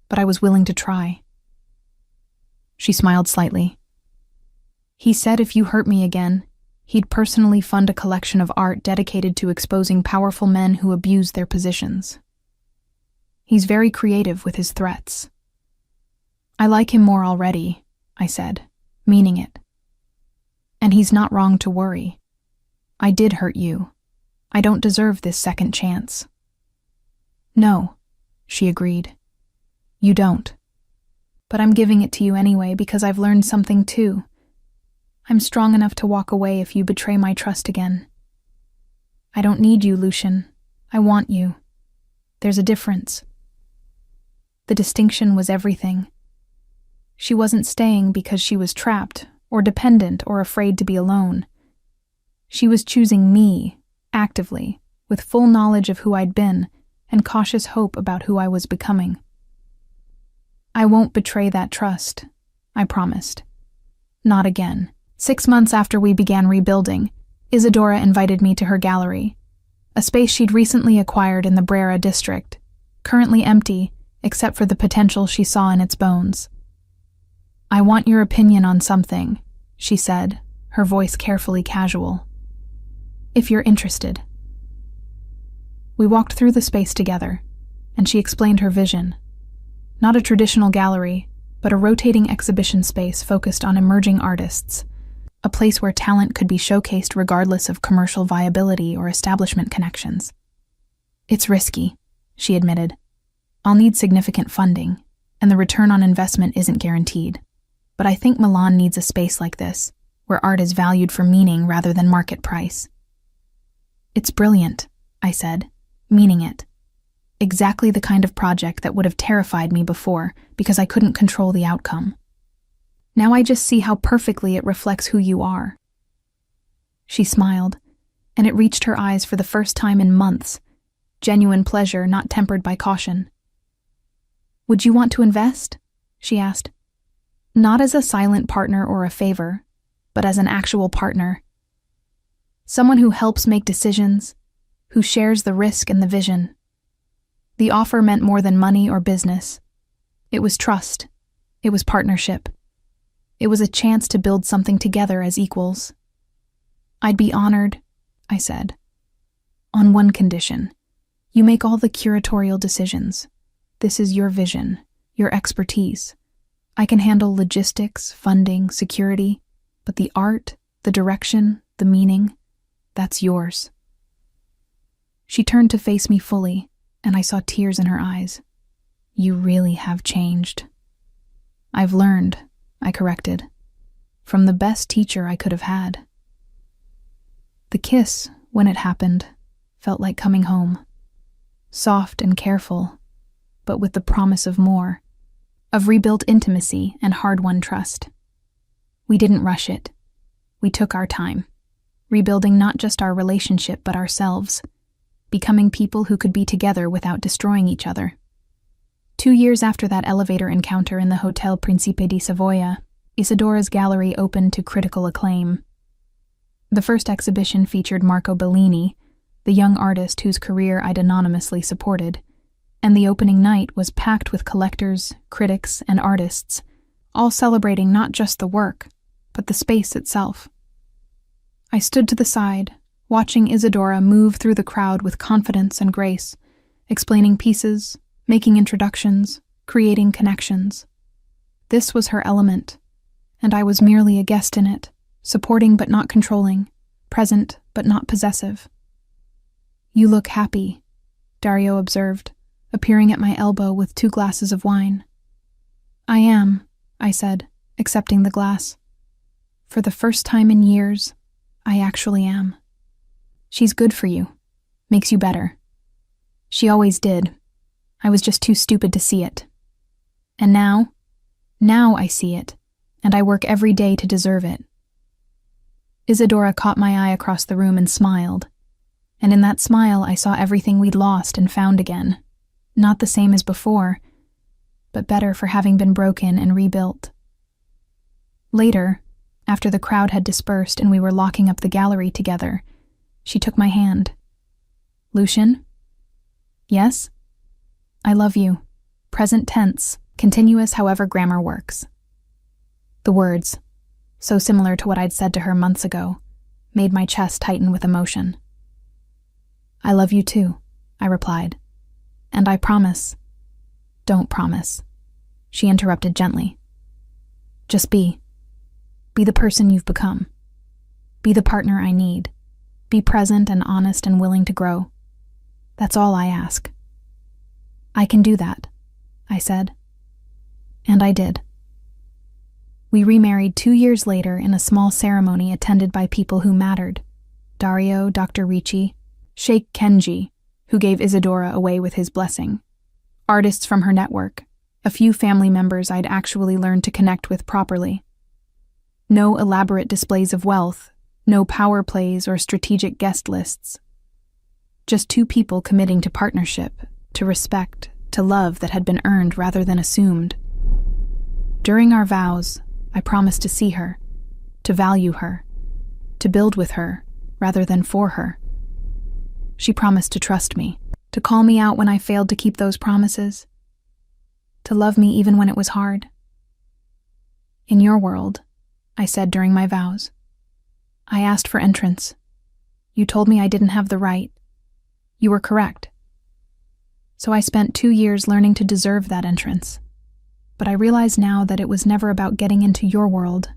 but I was willing to try. She smiled slightly. He said if you hurt me again, he'd personally fund a collection of art dedicated to exposing powerful men who abuse their positions. He's very creative with his threats. I like him more already, I said, meaning it. And he's not wrong to worry. I did hurt you. I don't deserve this second chance. No, she agreed. You don't. But I'm giving it to you anyway because I've learned something too. I'm strong enough to walk away if you betray my trust again. I don't need you, Lucian. I want you. There's a difference. The distinction was everything. She wasn't staying because she was trapped, or dependent, or afraid to be alone. She was choosing me, actively, with full knowledge of who I'd been, and cautious hope about who I was becoming. I won't betray that trust, I promised. Not again. 6 months after we began rebuilding, Isadora invited me to her gallery, a space she'd recently acquired in the Brera district, currently empty except for the potential she saw in its bones. I want your opinion on something, she said, her voice carefully casual. If you're interested. We walked through the space together, and she explained her vision. Not a traditional gallery, but a rotating exhibition space focused on emerging artists, a place where talent could be showcased regardless of commercial viability or establishment connections. It's risky, she admitted. I'll need significant funding, and the return on investment isn't guaranteed. But I think Milan needs a space like this, where art is valued for meaning rather than market price. It's brilliant, I said, meaning it. Exactly the kind of project that would have terrified me before because I couldn't control the outcome. Now I just see how perfectly it reflects who you are. She smiled, and it reached her eyes for the first time in months, genuine pleasure not tempered by caution. Would you want to invest? She asked. Not as a silent partner or a favor, but as an actual partner. Someone who helps make decisions, who shares the risk and the vision. The offer meant more than money or business. It was trust. It was partnership. It was a chance to build something together as equals. I'd be honored, I said. On one condition. You make all the curatorial decisions. This is your vision, your expertise. I can handle logistics, funding, security, but the art, the direction, the meaning, that's yours. She turned to face me fully, and I saw tears in her eyes. You really have changed. I've learned, I corrected, from the best teacher I could have had. The kiss, when it happened, felt like coming home. Soft and careful, but with the promise of more, of rebuilt intimacy and hard-won trust. We didn't rush it. We took our time, rebuilding not just our relationship but ourselves, becoming people who could be together without destroying each other. 2 years after that elevator encounter in the Hotel Principe di Savoia, Isadora's gallery opened to critical acclaim. The first exhibition featured Marco Bellini, the young artist whose career I'd anonymously supported, and the opening night was packed with collectors, critics, and artists, all celebrating not just the work, but the space itself. I stood to the side, watching Isadora move through the crowd with confidence and grace, explaining pieces, making introductions, creating connections. This was her element, and I was merely a guest in it, supporting but not controlling, present but not possessive. "You look happy," Dario observed, appearing at my elbow with 2 glasses of wine. "I am," I said, accepting the glass. "For the first time in years, I actually am." "She's good for you. Makes you better." "She always did. I was just too stupid to see it. And now I see it, and I work every day to deserve it." Isadora caught my eye across the room and smiled. And in that smile, I saw everything we'd lost and found again. Not the same as before, but better for having been broken and rebuilt. Later, after the crowd had dispersed and we were locking up the gallery together, she took my hand. "Lucian?" "Yes?" "I love you. Present tense, continuous however grammar works." The words, so similar to what I'd said to her months ago, made my chest tighten with emotion. "I love you too," I replied. "And I promise—" "Don't promise," she interrupted gently. "Just be the person you've become. Be the partner I need. Be present and honest and willing to grow. That's all I ask." "I can do that," I said. And I did. We remarried 2 years later in a small ceremony attended by people who mattered. Dario, Dr. Ricci, Sheikh Kenji, who gave Isadora away with his blessing, artists from her network, a few family members I'd actually learned to connect with properly. No elaborate displays of wealth, no power plays or strategic guest lists. Just 2 people committing to partnership, to respect, to love that had been earned rather than assumed. During our vows, I promised to see her, to value her, to build with her rather than for her. She promised to trust me, to call me out when I failed to keep those promises, to love me even when it was hard. "In your world," I said during my vows, "I asked for entrance. You told me I didn't have the right. You were correct. So I spent 2 years learning to deserve that entrance. But I realize now that it was never about getting into your world.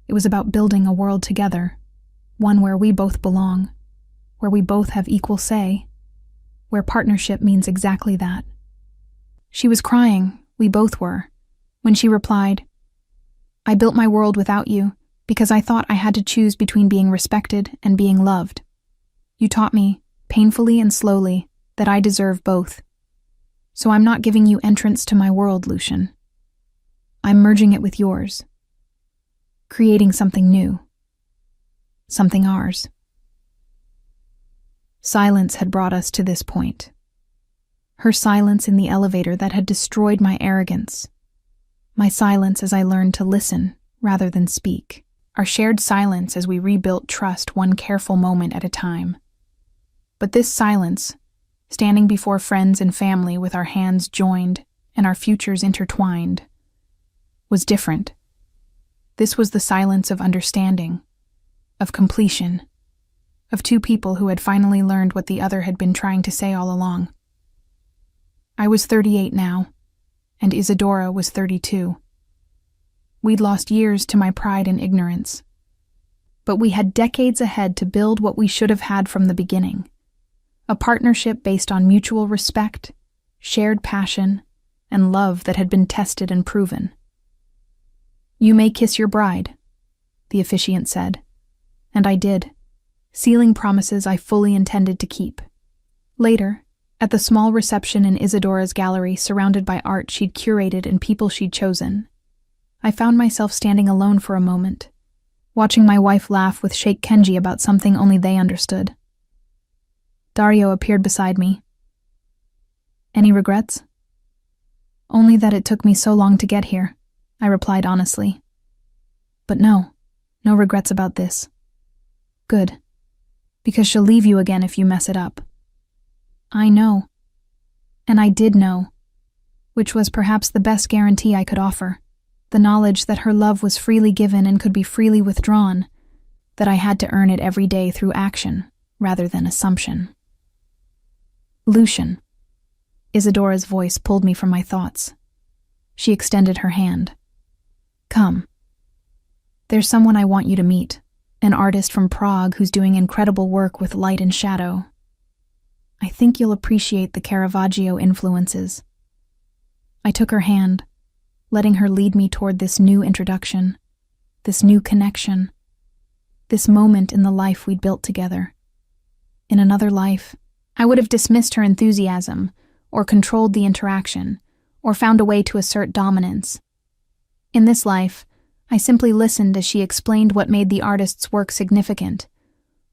It was about building a world together, one where we both belong, where we both have equal say, where partnership means exactly that." She was crying, we both were, when she replied, "I built my world without you because I thought I had to choose between being respected and being loved. You taught me, painfully and slowly, that I deserve both. So I'm not giving you entrance to my world, Lucian. I'm merging it with yours, creating something new, something ours." Silence had brought us to this point. Her silence in the elevator that had destroyed my arrogance. My silence as I learned to listen rather than speak. Our shared silence as we rebuilt trust one careful moment at a time. But this silence, standing before friends and family with our hands joined and our futures intertwined, was different. This was the silence of understanding, of completion, of 2 people who had finally learned what the other had been trying to say all along. I was 38 now, and Isadora was 32. We'd lost years to my pride and ignorance. But we had decades ahead to build what we should have had from the beginning. A partnership based on mutual respect, shared passion, and love that had been tested and proven. "You may kiss your bride," the officiant said, and I did, sealing promises I fully intended to keep. Later, at the small reception in Isadora's gallery surrounded by art she'd curated and people she'd chosen, I found myself standing alone for a moment, watching my wife laugh with Sheikh Kenji about something only they understood. Dario appeared beside me. "Any regrets?" "Only that it took me so long to get here," I replied honestly. "But no regrets about this." "Good. Because she'll leave you again if you mess it up." "I know." And I did know, which was perhaps the best guarantee I could offer, the knowledge that her love was freely given and could be freely withdrawn, that I had to earn it every day through action rather than assumption. "Lucian, Isadora's voice pulled me from my thoughts. She extended her hand. Come. There's someone I want you to meet, an artist from Prague who's doing incredible work with light and shadow. I think you'll appreciate the Caravaggio influences. I took her hand, letting her lead me toward this new introduction, this new connection, this moment in the life we'd built together. In another life, I would have dismissed her enthusiasm, or controlled the interaction, or found a way to assert dominance. In this life, I simply listened as she explained what made the artist's work significant,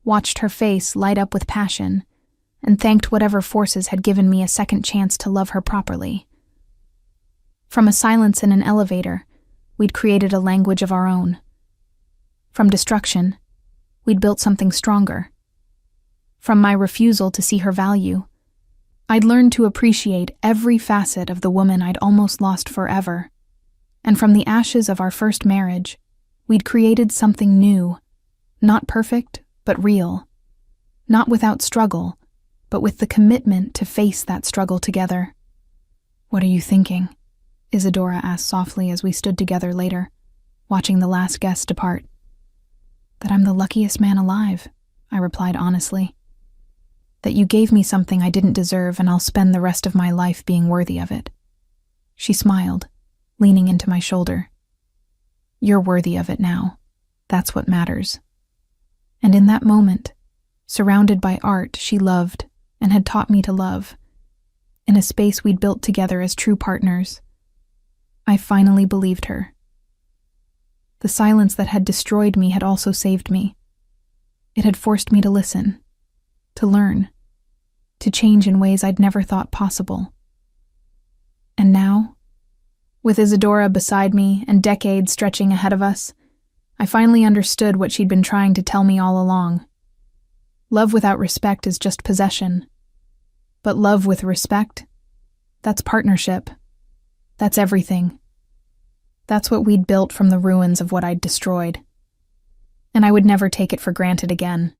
watched her face light up with passion, and thanked whatever forces had given me a second chance to love her properly. From a silence in an elevator, we'd created a language of our own. From destruction, we'd built something stronger. From my refusal to see her value, I'd learned to appreciate every facet of the woman I'd almost lost forever. And from the ashes of our first marriage, we'd created something new, not perfect, but real. Not without struggle, but with the commitment to face that struggle together. What are you thinking? Isadora asked softly as we stood together later, watching the last guest depart. That I'm the luckiest man alive, I replied honestly. That you gave me something I didn't deserve and I'll spend the rest of my life being worthy of it. She smiled, leaning into my shoulder. You're worthy of it now. That's what matters. And in that moment, surrounded by art she loved and had taught me to love, in a space we'd built together as true partners, I finally believed her. The silence that had destroyed me had also saved me. It had forced me to listen, to learn, to change in ways I'd never thought possible. And now, with Isadora beside me and decades stretching ahead of us, I finally understood what she'd been trying to tell me all along. Love without respect is just possession. But love with respect, that's partnership. That's everything. That's what we'd built from the ruins of what I'd destroyed. And I would never take it for granted again.